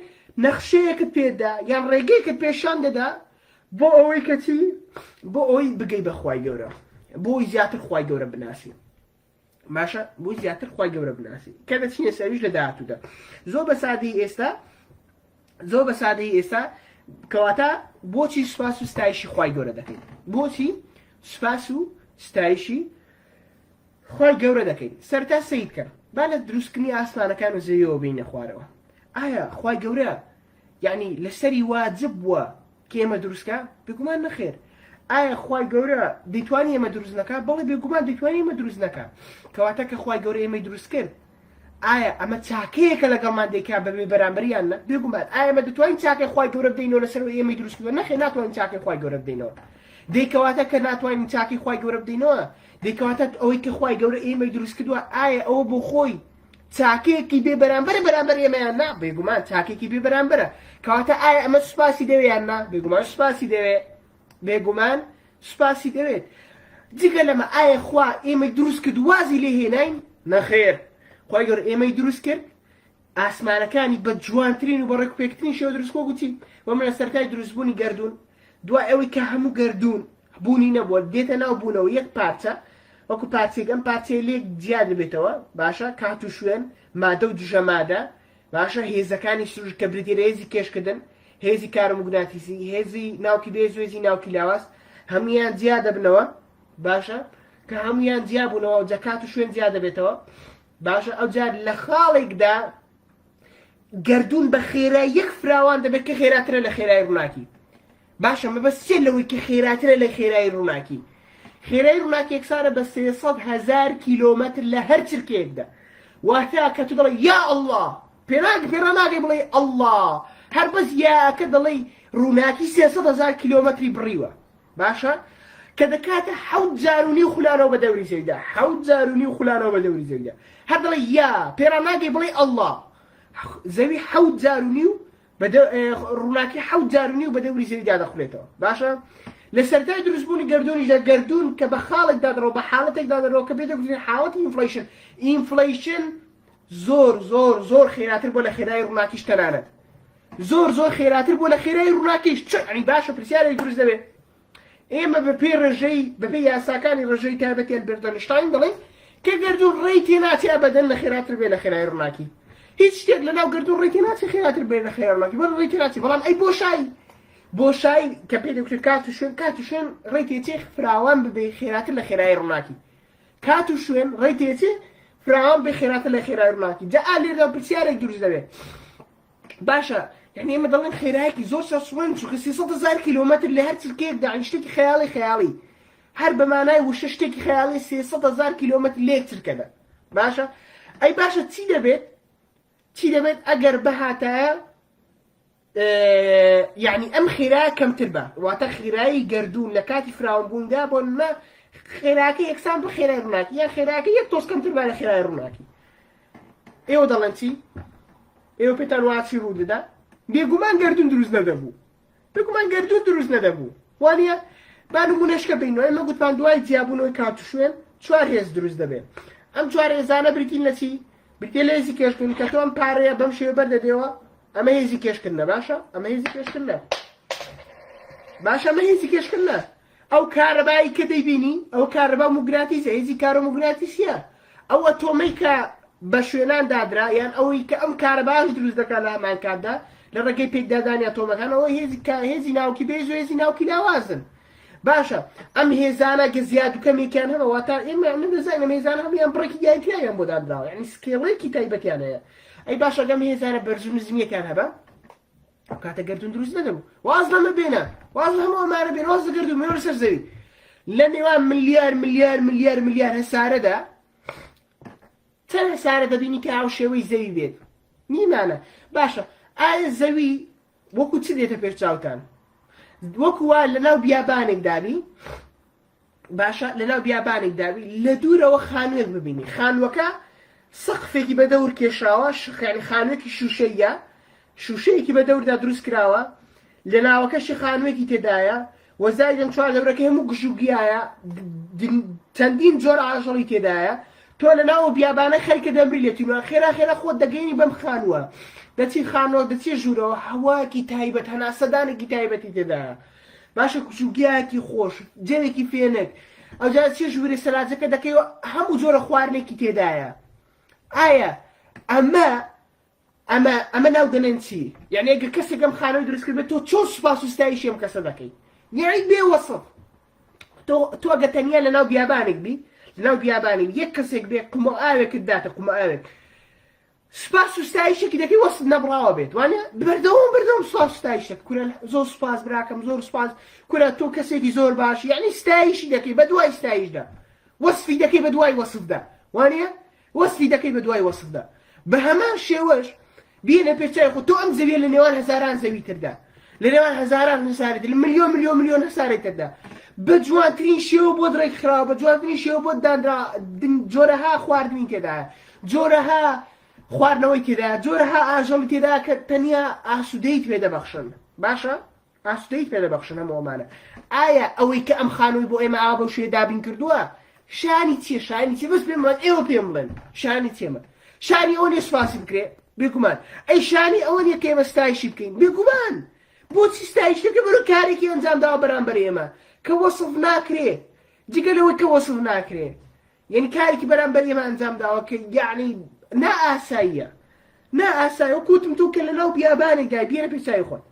نەخشەیەکت پێدا یان ڕێگەیەکت پێشان دەدا بۆ ئەوەی کەچی بۆ ئەوەی بگەی بە خوای گەورە بۆی زیاتر خوای گەورە بناسی باشە بۆی زیاتر خوای گەورە بناسی کە دەچینە سەرویش لە داهاتوودا زۆر بە سادەی ئێستا کەواتە بۆچی سوپاس و ستایشی خوای گەورە دەکەین بۆچی سوپاس و ستایشی خوای گەورە دەکەین سەرتا سەیر کە با لە دروستکردنی ئاسمانەکان و زەویەوە بینە خوارەوە ئایا خوای گەورە یعنی لەسەری واجب بووە کە ئێمە دروستکە بێگومان نەخێر ئایا خوای گەورە دەیتوانی ئێمە دروست نەکات بەڵێ بێگومان دەیتوانی ئێمە دروست نەکات کەواتە کە خوای گەورە ئێمەی دروست کرد ئایا ئەمە چاکەیەکە لەگەڵمان دەیکا بەبێ بەرامبەریان نە بێگومان ئایا ئێمە دەتوانین چاکەی خوای گەورە بدەینەوە لەسەر ئێمەی دروست کردووە نەخێر ناتوانین چاکەی خوای گەورە بدەینەوە دەیکەواتە کە ناتوانین چاکەی خوای گەورە بدەینەوە دەیکەواتە ئەوەی کە خوای گەورە ئێمەی دروست کردووە ئایا ئەوە بۆ خۆی چاکەیەکی بێ بەرامبەر ئێمەیان نا بێگومان چاکێکی بێ بەرامبەرە کەواتە ئایا ئەمە سوپاسی دەوێیان نا بێگومان سوپاسی دەوێت بێگومان سوپاسی دەوێت جگە لەمە ئایا خوا ئێمەی دروست کرد وازی لێ هێناین نەخێر خوای گەورە ئێمەی دروست کرد ئاسمانەکانی بە جوانترین و بە ڕێکوپێکترین شێوە دروستکۆ گوتی وەمە لە سەرەتای دروستبوونی گەردوون دوای ئەوەی کە هەموو گەردوون بوونی نەبووە دێتە ناو بوونەوە یەک پارچە وەکو پارچێک ئەم پارچەی لێک جیا دەبێتەوە باشە کات و شوێن مادە و دژەمادە باشە هێزەکانی سروش کە بریتیە هێزی کێشکردن هێزی کارموگناتیسی هێزی ناوکی بێز و هێزی ناوکی لاواز هەمویان جیا دەبنەوە باشە کە هەمویان جیا بوونەوە و جەکات و شوێن جیا دەبێتەوە باشە ئەوجار لە خاڵێکدا گەردوون بە خێرای یەک فراوان دەبێت کە خێراترە لە خێرای ڕووناکی باشە مەبەست چێت لەوەی کە خێراترە لە خێرای ڕووناکی خێرای ڕووناکی یەکسانە بە 300,000 کیلۆمەتر لە هەر چرکێکدا واتە کە تو دەڵێ یا ئەڵڵا پێڕاناگەی بڵێ ئەڵڵا هەر بەس یاکە دەڵێ ڕووناکی 300,000 کیلۆمەتری بڕیوە باشە کە دەکاتە 7,500 خولانەوە بە دەوری زەویدا 7,500 خولانەوە بە دەوری زەویدا هەر دەڵێ یا پێڕاناگەی بڵێ ئەڵڵا زەوی 7,500 ڕووناکی 7,500 بە دەوری زەویدا دەخولێتەوە باشە لە سەرەتای دروستبوونی گەردوونی لە گەردوون کە بە خاڵێکدا دەڕەوە بە حاڵەتێکدا دەڕەوە کە پێ دەگوترێن حاڵەتی ئینفلیشن زۆر خێراتر بۆ لە خێرای ڕووناکیش تەنانەت زۆر خێراتر بۆ لە خێرای ڕووناکیش ئەنی باشە پرسیارێک دروست دەبێت ئێمە بەپێ ڕێژەی بەپێ یاساکانی ڕێژەی تایبەتی ئەلبێرت ئەینشتاین دەڵێن کە گەردوون ڕێی تێناچێ ئەبەدەن لە خێراتر بێ لە خێرای ڕووناکی هیچ شتێک لەناو گردوون ڕێتی ناچی خێراتر بێنە خێراناکی بەڵام ڕێتی ناچی بەڵام ئەی بۆ شای کە پێ دەکرێت کات و شوێن ڕێتێتی فراوان ببێ خێراتر لە خێرایی ڕووناکی کات و شوێن ڕێتێتی فراوان بێ خێراتر لە خێرایی ڕووناکی جا لێردا پرسیارێک دروست دەبێت باشە یعنی ئێمە دەڵێن خێرایەکی زۆر سەسوێن چونکە 300,000 کیلۆمەتر لە هەر چرکەیەکدا شتێکی خەیاڵی هەر بە مانای وشە شتێکی خەیاڵی 300,000 کیلۆمەتر لێک چرکەدا باشە ئەی باشە چی دەبێت ئەگەر بەهاتایە یعنی ئەم خێرایە کەمتر بە واتە خێرایی گەردوون لە کاتی فراوانبووندا بۆ نمە خێراکە یەکسان بە خێرای ڕووناکی یان خێراکە یەک تۆز کەمتر بە لە خێرای ڕووناکی ئێوە دەڵێن چی؟ ئێوە پێتان واچی ڕوو دەدا بێگومان گەردوون دروست نەدەبوو وانە با نمونەشکە بینەوە ئێمە گوتمان دوای جیابوونەوەی کات و شوێن 4 هێز دروست دەبێت ئەم 4 هێزانە بریتین لە چی؟ بریتێ لە هێزی کێشکردن کە تۆ ئەم پارەیە بەم شێوە بەردەدێەوە ئەمە هێزی کێشکردنە باشە ئەمە هێزی کێشکردنە ئەو کارەبایی کە دەیبینی ئەو کارەبا موگراتیسە هێزی کارۆموگراتیسیە ئەو ئەتۆمەی کە بە شوێنان دادرا یان ئەوەی کە ئەم کارەباش دروست دەکات لە هەمان کاتدا لە ڕێگەی پێکدادانی ئەتۆمەکان ئەوە هێزی ناوکی بێژ و هێزی ناوکی لاوازن باشە ئەم هێزانە کە زیاد و کەمێکیان هەبە واتە ئێمە نەدەزانین ئەم هێزانە هەموویان بڕێکی یاریان بۆ دادراوە یعنی سکێڵێکی تایبەتیان هەیە ئەی باشە ئەگەم هێزانە بەرز و نزمیەکان هەبە ئەو کاتە گەردوون دروست نەدەبوو واز لەمە بێنە واز لە هەموو ئەمانە بێن واز لە گەردوون مێوە لەسەر زەوی لە نێوان ملیار هەسارەدا چەند هەسارە دەبینی کە ئاو شێوەی زەوی بێت نیمانە باشە ئایا زەوی وەکو چ دێتە پێش چاوتان وەکو وا لەناو بیابانێک دابی باشە لەناو بیابانێک دابی لە دوورەوە خانوێک ببینی خانوەکە سەقفێکی بە دەور کێشاوە یعنی خانوێکی شوشەیەکی بە دەوردا دروست کراوە لە ناوەکەشی خانوێکی تێدایە وەزای دەم چوار دەورەکە هەموو گژوگیایە چەندین جۆر ئاژەڵی تێدایە تۆ لە ناوە بیابانە خەریکە دەمری لێتیوە خێرا خۆت دەگەینی بەم خانووە دەچی خانەوە دەچی ژوورەوە هەواکی تایبەت هەناسەدانێکی تایبەتی تێدایە باشە گژوگیایەکی خۆش جێوێکی فێنێک ئەوجا چی ژووری سەلاجەکە دەکەیەوە هەموو جۆرە خواردنێکی تێدایە ئایا ئەمە ناو دەنێن چی؟ یعنی ئەگەر کەسێک ئەم خانەوەی دروست کرد بێت تۆ چۆن سوپاس و ستایشی ئەم کەسە دەکەی یعنی بێوەسف تۆ ئەگە تەنیا لەناو بیابانێک بی لەناو بیابانێک یەک کەسێک بێ قومە ئاوێکت داتە قومە ئاوێک سوپاس و ستایشێکی دەکەی وەست نەبڕاوە بێت وانە بەردەوام سوپاس و ستایشێک کورە زۆر سوپاس براکەم زۆر سوپاس کورە تۆ کەسێکی زۆر باشی یعنی ستایشی دەکەی بە دوای ستایشدا وەسفی دەکەی بە دوای وەسفدا وانە وەسفی دەکەی بە دوای وەسفدا بە هەمان شێوەش بینە پێچای خۆ تۆ ئەم زەویە لە نێوان هەزاران زەوی تردا لە نێوان هەزاران هەسارێت لە ملیۆن هەسارێت تردا بە جوانترین شێوە بۆ دڕێک خراوە بە جوانترین شێوە بۆ دانرا جۆرەها خواردنی تێدایە جۆرەها خواردنەوەی تێدایە جۆرەها ئاژەڵی تێدایە کە تەنیا ئاسوودەیت پێ دەبەخشن باشە ئاسوودەیت پێ دەبەخشن هەمووەمانە ئایا ئەوەی کە ئەم خانووی بۆ ئێمە ئاوا بەو شێوەیە دابین کردووە شانی چیە بەس پێم بڵێن ئێوە پێم بڵێن شانی چێمە شانی ئەوە نیە سوپاسی بکرێ بێگومان ئەی شانی ئەوە نیە کە ئێمە ستایشی بکەین بێگومان بۆچی ستایش دەکە بەرەو کارێکی ئەنجام داوە بەرامبەر ئێمە کە وەسف ناکرێ جگەلەوەی کە وەسف ناکرێ یعنی کارێکی بەرامبەر ئێمە ئەنجام داوە کە یعنی نائاساییە وەکوتم تۆ کە لەناو بیابانێکدای بێنە پێچای خۆت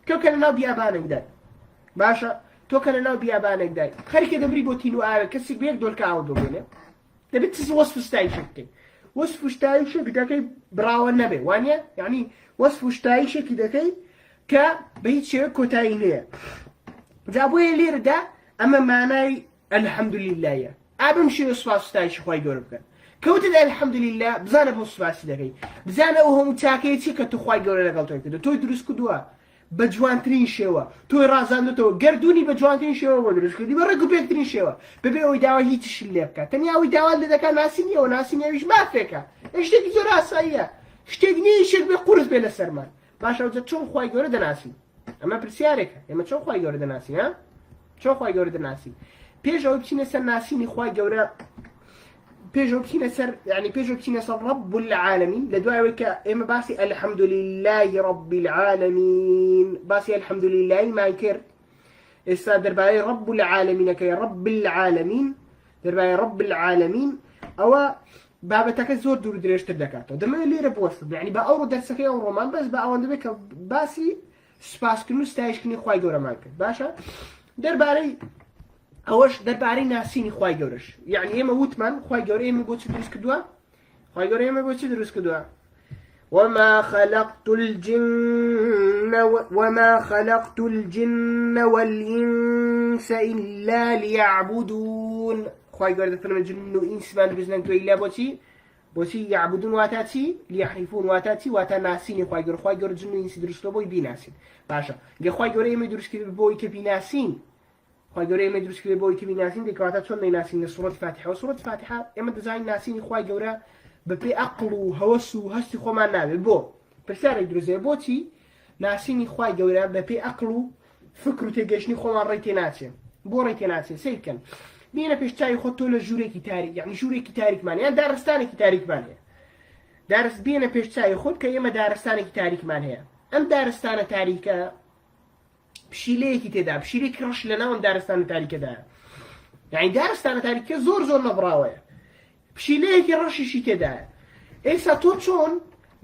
تۆ کە لەناو بیابانێکدای باشە تۆ کە لەناو بیابانێکدای خەریکە دەبری بۆ تین و ئاوێ کەسێک بێک دۆرکە ئاوە دۆبێنێ دەبێت چ وەسف و ستایشێک بکەین وەسف و ستایشێک دەکەی براوە نەبێ وانە یعنی وەسف و ستایشێکی دەکەی کە بە هیچ شێوە کۆتایی نەیە جا بۆیە لێرەدا ئەمە مانای ئەلحەمدوللیلایە ئابم شێوە سوپاس و ستایشی خۆی گەورە بکەن کەوتت ئەلحەمدوللیلا بزانە بۆ سوپاسی دەکەی بزانە ئەو هەموو چاکەیەکی کە تو خۆی گەورە لەگەڵ تۆی کردو تۆی دروست کردووە بە جوانترین شێوە تۆی ڕازاندوتەوە گەردوونی بە جوانترین شێوە بۆ دروست کردی بە ڕێک و پێکترین شێوە بەبێ ئەوەی داوا هیچیش لێ بکات تەنیا ئەوەی داوا لێ دەکات ناسینیەوە ناسینیەویش مافێکە شتێکی زۆر ئاساییە شتێک نییە شێک بێ قورس بێ لە سەرمان باشە ئەوجا چۆن خۆی گەورە دەناسین ئەمە پرسیارێکە ئێمە چۆن خۆی گەورە دەناسین ها چۆن خۆی گەورە دەناسین پێش ئەوەی بچینە سەر ناسینی خۆی گەورە پێش ئەو بچینە سەر یعنی پێش ئەو بچینە سەر رب العالمین لە دوایەوەی کە ئێمە باسی الحەمدولله رب العالمین باسی الحەمدوللهیمان کرد ئێستا دەربارەی رب العالمینەکەی رب العالمین دەربارەی رب العالمین ئەوە بابەتەکە زۆر دوور و درێژتر دەکاتەوە دەمەوێت لێرە بوەستم یعنی بە ئەوڕۆ دەرسەکەی ئەو ڕۆمان بەس بە ئەوەندە بێت کە باسی سوپاسکردن و ستایشکردنی خوای گەورەمان کرد باشە دەربارەی ئەوەش دەربارەی ناسینی خوای گەورەش یعنی ئێمە وتمان خوای گەورە ئێمە بۆ چی دروست کردووە خوای گەورە ئێمە بۆ چی دروست کردووە وما خلقت الجن والإنس إلا ليعبدون خوای گەورە دەفەرمێ جن و ئینسمان دروست نەکردووە ئیلا بۆچی یعبدون واتە چی لیحریفون واتە چی واتە ناسینی خوای گەورە خوای گەورە جن و ئینسی دروست کردووە بۆی بیناسین باشە گە خوای گەورە ئێمە دروست کردووە بۆی کە بیناسین خوای گەورە ئێمە دروست کردووە بۆی کە بیناسین دەکەواتە چۆن نەیناسین لە سوورەتی فاتحە و سوورەتی فاتحە ئێمە دەزانین ناسینی خوای گەورە بەپێی عەقڵ و هەوەس و هەستی خۆمان نابێت بۆ پرسیارێک دروستێ بۆچی ناسینی خوای گەورە بەپێی عەقڵ و فکر و تێگەیشتنی خۆمان ڕێی تێناچێت بۆ ڕێی تێناچێت سەیر بکەن بینە پێش چاوی خۆت تۆ لە ژوورێکی تاریک یعنی ژوورێکی تاریکمان یان دارستانێکی تاریکمان هەیە دارست بینە پێش چاوی خۆت کە ئێمە دارستانێکی تاریکمان هەیە ئەم دارستانە تاریکە پشیلەیەکی تێدا پشیلێکی ڕەش لەناو ئەم دارستانە تاریکەدایە یعنی دارستانە تاریکە زۆر نەبڕاوەیە پشیلەیەکی ڕەشیشی تێدایە ئێستا تۆ چۆن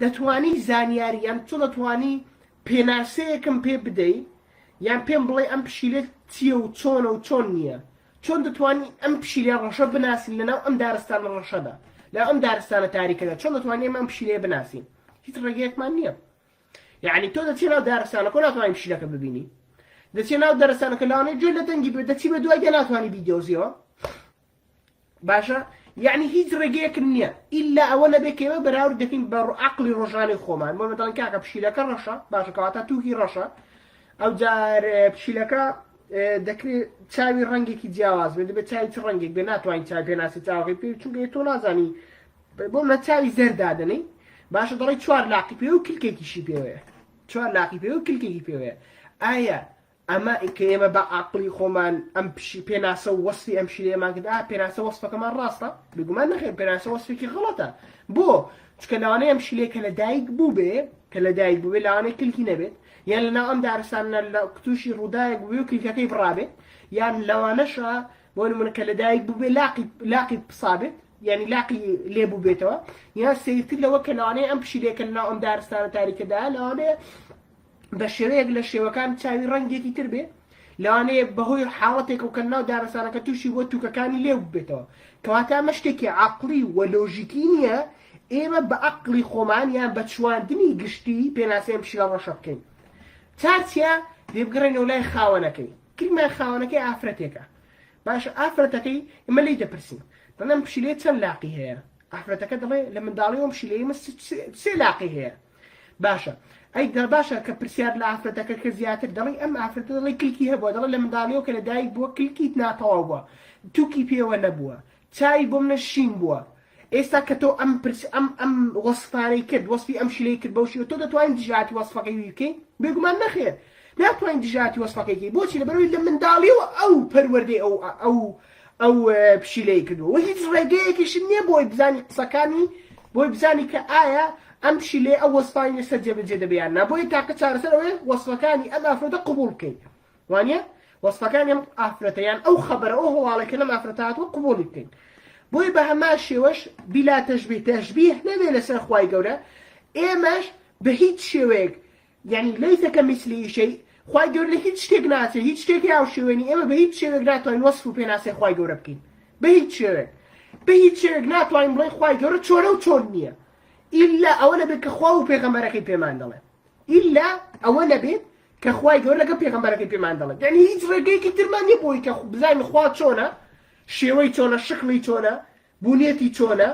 دەتوانی زانیاری یان چۆن دەتوانی پێناسەیەکم پێ بدەیت یان پێم بڵێ ئەم پشیلێت چییە و چۆنە و چۆن نییە چۆن دەتوانی ئەم پشیلە ڕەشە بناسین لەناو ئەم دارستانە ڕەشەدا لە ئەم دارستانە تاریکەدا چۆن دەتوانین ئەم پشیلەیە بناسین هیچ ڕێگەیەکمان نییە یعنی تۆ دەچی ناو دارستانەکە ناتوانین پشیلەکە ببینی دەچی ناو دارستانەکە لەوانەیە گوێ لە دەنگی بێت دەچی بە دوای ناتوانی بیدۆزیەوە باشە یعنی هیچ ڕێگەیەک نییە ئیلا ئەوە نەبێت کە ئێمە بەراورد دەکەین بە عەقڵی ڕۆژانەی خۆمان بۆ مەتەڵەن کاکە پشیلەکە ڕەشە باشە کەواتە تووکی ڕەشە ئەو جار پشیلەکە دەکرێت چاوی ڕەنگێکی جیاواز بێت دەبێت چاوی چ ڕەنگێک بێ ناتوانین چاوی پێناسی چاوەکەی پێ چونکە تۆ نازانی بۆ منە چاوی زەردادنەی باشە دەڵێ 4 لاقی پێ و کلکێکیشی پێوەیە 4 لاقی پێ و کلکێکی پێوەیە ئایا ئەمە کە ئێمە بە عەقڵی خۆمان ئەم پێناسە و وەسفی ئەم پشیلەیەمان کرد پێناسە وەسفەکەمان ڕاستە بگومان نەخێر پێناسە وەسفێکی غەڵەتە بۆ چونکە لەوانەیە ئەم پشیلەیە کە لە دایک بوو بێ لەوانەیە کلکی نەبێت یان لەناو ئەم دارستانە لە تووشی ڕووداوێک بووبێ و کلکەکەی بڕابێت یان لەوانەشە بۆ نمونە کە لە دایک بووبێ لاقی پسابێت یعنی لاقی لێبوو بێتەوە یان سەیرتر لەوە کە لەوانەیە ئەم پشیلەیە کە لەناو ئەم دارستانە تاریکەدایە لەوانەیە بە شێوەیەک لە شێوەکان چاوی ڕەنگێکی تر بێ لەوانەیە بەهۆی حاڵەتێکە و کە ناو دارستانەکە تووشی بۆ تووکەکانی لێبوو بێتەوە کەواتە ئەمە شتێکی عەقڵی و لۆژیکی نییە ئێمە بە عەقڵی خۆمان یان بە چواندنی گشتی پێناسەی ئەم پشیلە ڕەشە بکەین چارچیا دێبگەڕێنەوە لای خاوەنەکەی کلمە خاوەنەکەی ئافرەتێکە باشە ئافرەتەکەی ئێمە لی دەپرسین دەڵێم پشیلەیە چەند لاقی هەیە ئافرەتەکە دەڵێ لە منداڵی ئەم پشیلەیە 3 لاقی هەیە باشە ئەی باشە کە پرسیار لە ئافرەتەکە کە زیاتر دەڵێ ئەم ئافرەتە دەڵێ کلکی هەبووە دەڵێ لە منداڵیەوە کە لە دایک بووە کلکیت ناتەواو بووە تووکی پێوە نەبووە چاوی بۆ منە شین بووە ئێستا کە تۆ ئەم وەسفانەی کرد وەسفی ئەم شیلەی کرد بەو شێوە تۆ دەتوانین دژاتی وەسفەکەی بکەین بێگومان نەخێر ناتوانین دژاتی وەسفەکەی بۆچی لەبەرەوەی لە منداڵیەوە ئەو پەروەردەی ئەو پشیلەی کردووە و هیچ ڕێگەیەکیش نییە بۆی بزانی قسەکانی بۆی بزانی کە ئایا ئەم پشیلەیە ئەو وەسفانی لەسەر جێبەجێ دەبێت نا بۆی تاکە چارەسەرەوەی وەسفەکانی ئەم ئافرەتە قبوڵ بکەین وانە وەسفەکانی ئەم ئافرەتەیان ئەو خەبەرە ئەو هەواڵێکە لەم ئافرەتە هاتووە قبوڵی بکەین بۆی بە هەمان شێوەش بیلا تەشبیه نەبێ لەسەر خوای گەورە ئێمەش بە هیچ شێوەیەک یعنی لەیسە کەمیسلی شەی خوای گەورە لە هیچ شتێک ناچێت هیچ شتێکی هاو شێوێنی ئێمە بە هیچ شێوەیەک ناتوانین وەسف و پێناسەی خوای گەورە بکەین بە هیچ شێوەیەک ناتوانین بڵێین خوای گەورە چۆنە و چۆن نییە ئیلا ئەوە نەبێت کە خوا و پێغەمبەرەکەی پێمان دەڵێن ئیلا ئەوە نەبێت کە خوای گەورە لەگەڵ پێغەمبەرەکەی پێمان دەڵێن یعنی هیچ ڕێگەیەکی ترمان نییە بۆی کە بزانین خوا چۆنە شێوەی چۆنە شکلی چۆنە بوونێتی چۆنە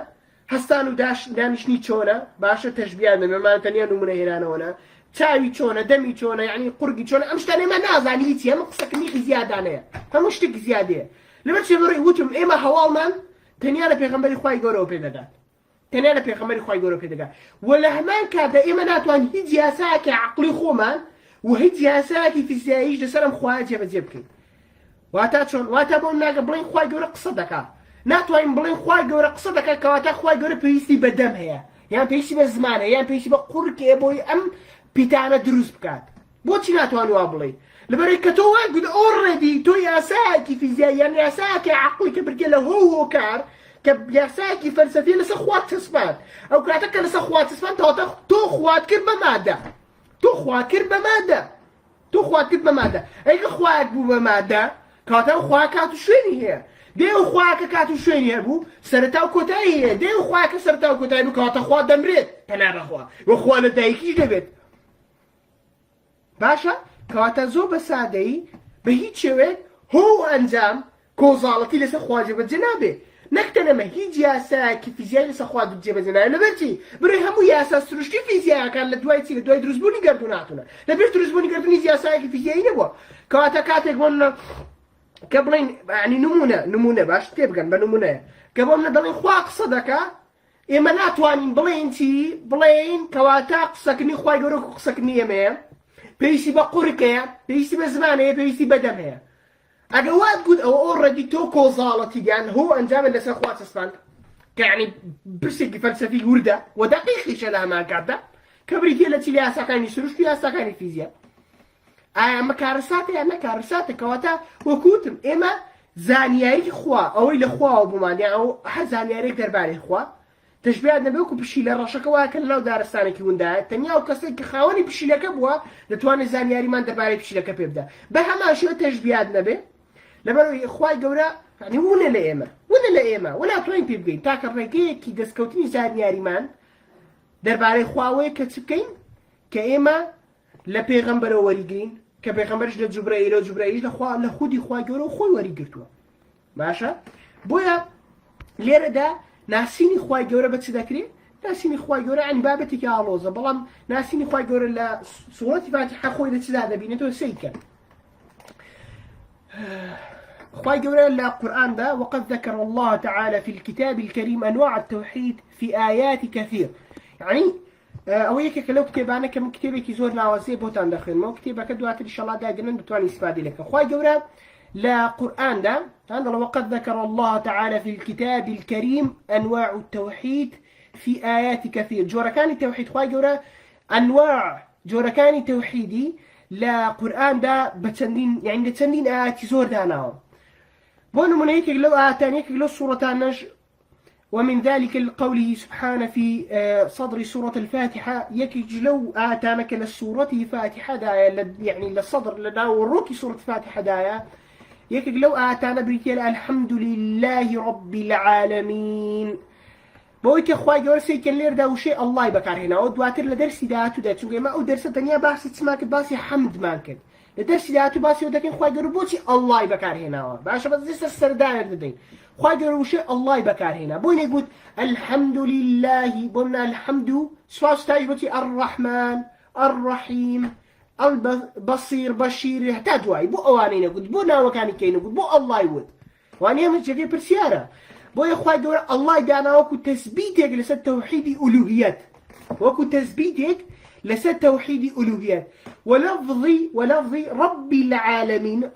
هەستان و دانیشتنی چۆنە باشە تەشبیه نەمەمان تەنیا نمونە هێنانەوەنە چاوی چۆنە دەمی چۆنە یعنی قورگی چۆنە ئەم شتانە ئێمە نازانی هیچی ئەمە قسەکردنی زیادانەیە هەموو شتێک زیادەیە لەبەر چێبەڕێ وتم ئێمە هەواڵمان تەنیا لە پێغەمبەری خوای گەورەوە پێدەدات تەنیا لە پێغەمبەری خوای گەورەوە پێدەگات و لە هەمان کاتدا ئێمە ناتوانین هیچ یاساکە عەقڵی خۆمان و هیچ یاساکی فیزیاییش لەسەر ئەم خوایە جێبەجێ بکەین واتە چۆن واتە بۆم ناگە بڵێن خوای گەورە قسە دەکات ناتوانین بڵێن خوای گەورە قسە دەکات کەواتە خوای گەورە پێویستی بە دەم هەیە یان پێویستی بە زمانە یان پێویستی بە قورکێ بۆی ئەم پیتانە دروست بکات بۆچی ناتوانین وا بڵێ لەبەرەوەی کە تۆ ئۆڕێدی تۆ یاسایەکی فیزیایی یان یاسایەکی عەقڵی کە بردێ لە هۆ کار كبياساكي فلسفية لسا خوات تسبان أو كاتك لسا خوات تسبان تو خوات كربة مادة تو خوات كربة مادة أي خوات بو بمادة كاتو خوات كاتو شويني هي ديو خواك كاتو شويني هبو سرتاو كوتاي هي ديو خواك سرتاو كوتاي بو كاتو خوات دمريت تنابا خوا وخوا لدايكيش دبت باشا كاتا زو بسادي بهيت شويت هو أنجام كوزالتي لسا خواجب الجنابه نكتنما هيج ياساكي فيزياء لسا خواجب الجنابه لبرتي بري همو ياسا سروشتي فيزياء كان لدواي درزبوني قردوناتنا لبير درزبوني قردوني ياساكي فيزياء نبوا كاتا قلنا قبلين يعني نمونة باش تبقى بنمونة قبلنا دلين خواق صدقة إما ناتوانين بلين كواتا قصكني خواي قروك قصكني يمين بيسي بقوركيا بيسي بزمانيا بيسي بدمها أقوات قد أو أوردي تو كوزالتي يعني هو أنجام اللي سأخوات اسفان يعني برسك فلسفي وردة ودقيقي شلها ما قاعدة كبريتي التي لها ساكاني سروش لها ساكاني فيزياء أما كارساتي كواتا وكوتم إما زانياري خوا أو إلى خوا وبمان يعني أو أحد زانياري درباري خوا تشبيه نبيكو بشي لرشك واكل لو دارستاني كي وندا تنيا وكسك خاوني بشي لك بوا لتواني زانياري ما درباري بشي لك بيبدا بهما شو تشبيه نبي لبرو إخوائي قورا يعني ولا لئيمة ولا توين بيبقين تاكر ريكي كي دسكوتني زانياري مان درباري خواوي كتسبكين كإيمة لبيغمبر وريقين كبيغمبرش لجبرائيل لخودي خواي قورا وخوي وريقرتوا ماشا بويا ليرة دا ناسيني خواي قورا بتسدكري ناسيني خواي قورا عن بابتك يا لوزة بلام ناسيني خواي قورا لسورة فاتحة خوي لتسداد بينتو سيكا خواي قورا القرآن ده وقد ذكر الله تعالى في الكتاب الكريم أنواع التوحيد في آيات كثير يعني أويك لو كتابانا كم كتابك يزور ناوزي بوتان داخل مو كتابك دوات إن شاء الله داقنا بتواني استفادة لك خواي قورا القرآن ده عندنا وقد ذكر الله تعالى في الكتاب الكريم أنواع التوحيد في آيات كثير جوركان التوحيد خواي قورا أنواع جوركان التوحيدي لا قرآن ده بتسندين يعني بتسندين آيات زور داناهم بون من هيك لو آتانيك لو سورة النج ومن ذلك قوله سبحانه في صدر سورة الفاتحة يكج لو آتانك للسورة فاتحة دايا يعني للصدر لداو الروكي سورة فاتحة دايا يكج لو آتانا بريتيال الحمد لله رب العالمين بويك اخواي جور سيكن لير داو شيء الله يبكر هنا او دواتر لدرسي داتو داتو ما او درس الدنيا باس تسمعك باسي حمد مانكن لدرسي داتو باسي ودكن اخواي جور بوتي الله يبكر هنا باش بس السردان الدين اخواي جور شيء الله يبكر هنا بوين يقول الحمد لله بونا الحمد سواس تاجبتي الرحمن الرحيم البصير بشير يحتاج واي بو اوانين يقول بونا وكان كاين يقول بو الله يود واني من جدي برسياره بو يا اخوي دور الله يدانا وكو تثبيتك لسد توحيد الوهيات وكو تثبيتك لسد توحيد الوهيات ولفظي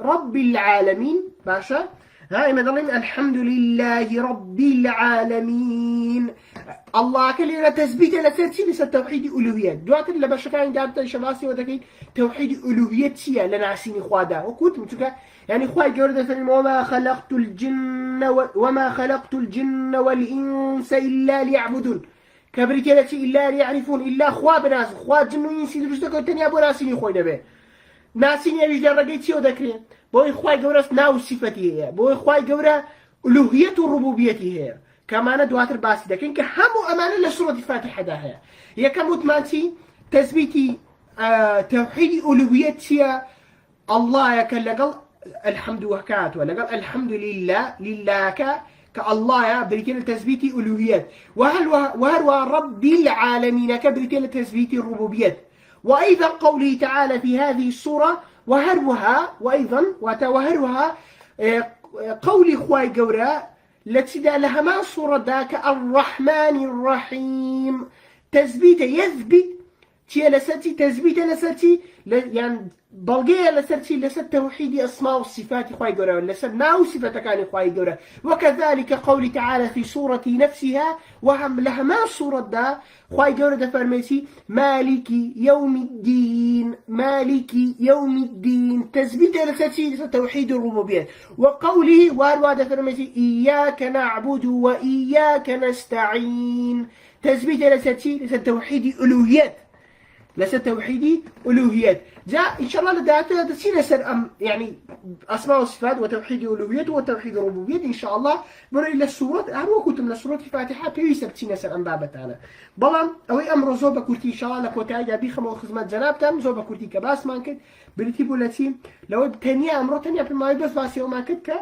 رب العالمين باشا هاي مدلين الحمد لله رب العالمين الله كلي تثبيت لسد توحيد الوهيات دوات اللي باش كان دابت شباسي ودكين توحيد الوهيات سيا لنعسيني خوادا وكنت متوكا يعني خواي جورد فيلم وما خلقت الجن والإنس إلا ليعبدون كبريتيلتي إلا ليعرفون إلا خوا بناس خوا جن وإنس درجتك التانية أبو ناسيني خوي نبي ناسيني يجي رقيتي ودكرين بوي خواي جورس ناو صفتي هي بوي خواي جورا ألوهية ربوبيتي هي كمان دواتر باسي دكين كهمو أمانة لسورة الفاتحة ده هي كموت مانتي تثبيتي توحيد ألوهيتي الله يكلقل الحمد وكات ولا قال الحمد لله كالله يا بريتين تثبيت الوهيات وهل رب العالمين كبريتين تثبيت الربوبيات وايضا قوله تعالى في هذه السوره وهروها قول خواي قورا التي لها ما صورة ذاك الرحمن الرحيم تثبيت يثبت چیە لەسەرچی تەزبیتە لەسەرچی یان بەڵگەیە لەسەرچی لەسەر تەوحیدی ئەسما و صفاتی خوای گەورە لەسەر ناو صفەتەکانی خوای گەورە وكذلك قول تعالى في سورة نفسها وهم لهما سورة دا خوای گەورە دەفەرمێتی مالك يوم الدين مالك يوم الدين تثبيت لسرتي توحيد الربوبية وقوله واروا دەفەرمێتی إياك نعبد وإياك نستعين تثبيت لسرتي لسر توحيد ألوهيات لسر توحيد ألوهيات جاء إن شاء الله لدعته تسير لسر يعني أسماء وصفات وتوحيد ألوهيات وتوحيد ربوبيات إن شاء الله مرة إلى السورة هو كتب للسورة الفاتحة بيسر تسير لسر أم بابتانا بلان أوي أمر زوبا كورتي إن شاء الله لكوتايا بيخم وخدمات جنابتم زوبا كورتي كباس مانكت بريتيبو لاتين لو تانية أمره تانية بالماي بس باسي ومانكت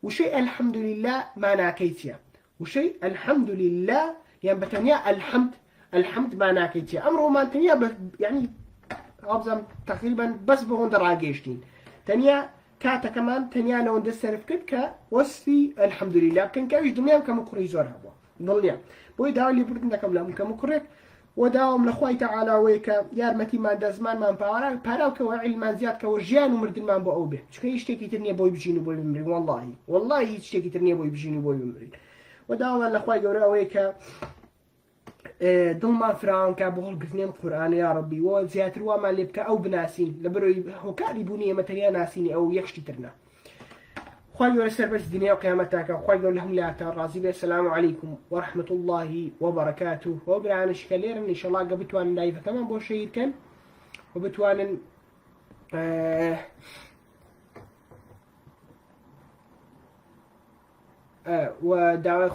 وشيء الحمد لله ما ناكيتيا وشيء الحمد لله يعني بتانية الحمد ما ناكيتيا أمره ما تانية يعني أبزم تقريبا بس بهون دراجيشتين تانية كاتا كمان تانية لو ندسر في كد كوصفي الحمد لله كان كايش دنيا كمكري زورها ضلنيا بوي داو اللي بردنا كملا كمكرك وداوم لخوي تعالى ويكا يارمتي ما دزمان ما باراو كوعي من زياد كوجيان ومردن ما بو أوبه شكا يشتكي ترني بوي بجيني بوي بمرين والله يشتكي ترني بوي بجيني بوي بمرين وداوم لخوي قورا ويكا ضمن فرانكا بقول قسنين القرآن يا ربي وزياتر وما لبكا أو بناسين لبرو هكاري بنية متريا ناسيني أو يخشي ترنا خوي ورسل بس الدنيا وقيامتك خوي قول لهم لا ترازي السلام عليكم ورحمة الله وبركاته وبرعان شكالير إن شاء الله قبتوان لايفة كمان بو شيء كان وبتوان وداوای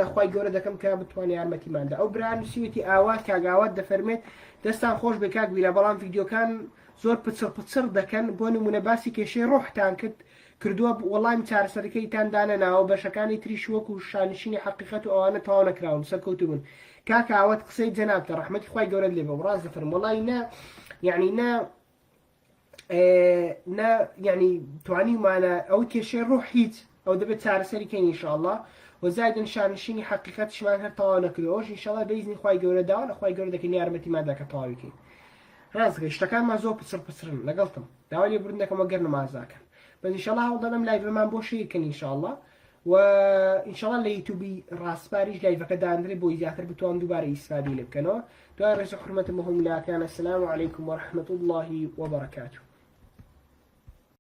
لەخوای گەورە دەکەم کە بتوانێت یارمەتیماندا ئەو بران سوێتی ئاوات کاگاوات دەفەرمێت دەستان خۆش بە کاک بیرە بەڵام ڤیدیۆکان زۆر پچڕ دەکەن بۆ نمونە باسی کێشەی ڕۆحتان کردووە وەڵامی چارەسەرەکەیتان دانەناوە بەشەکانی تریش وەکو شانشینی حەقیقەت و ئەوانە تەواو نەکراون سەرکەوتوبوون کاک ئاوات قسەی جەنابتە ڕەحمەتی خوای گەورەت لێ بە ڕاست دەفەرم وەڵی نا يعني تواني معنا أو كشيء روح هيت أو دبت سعر سري كين إن شاء الله وزايد إن شاء الله شيني حقيقة شمان هالطاونا كلوش إن شاء الله بإذن خواي جورا داون خواي جورا دكني أرمتي ما داك طاوي كين رازق اشتكى ما زوب بصرن لقلتم داولي بردنا كم وقرنا مع زاكن بس إن شاء الله هو ضلنا لايف ما بوشي كين إن شاء الله وإن شاء الله اللي يتوبي راس باريش لايف كذا عندري بوي زياتر بتوان دوباري يستفادي لك كانوا دوار حرمة مهم لا كان السلام عليكم ورحمة الله وبركاته.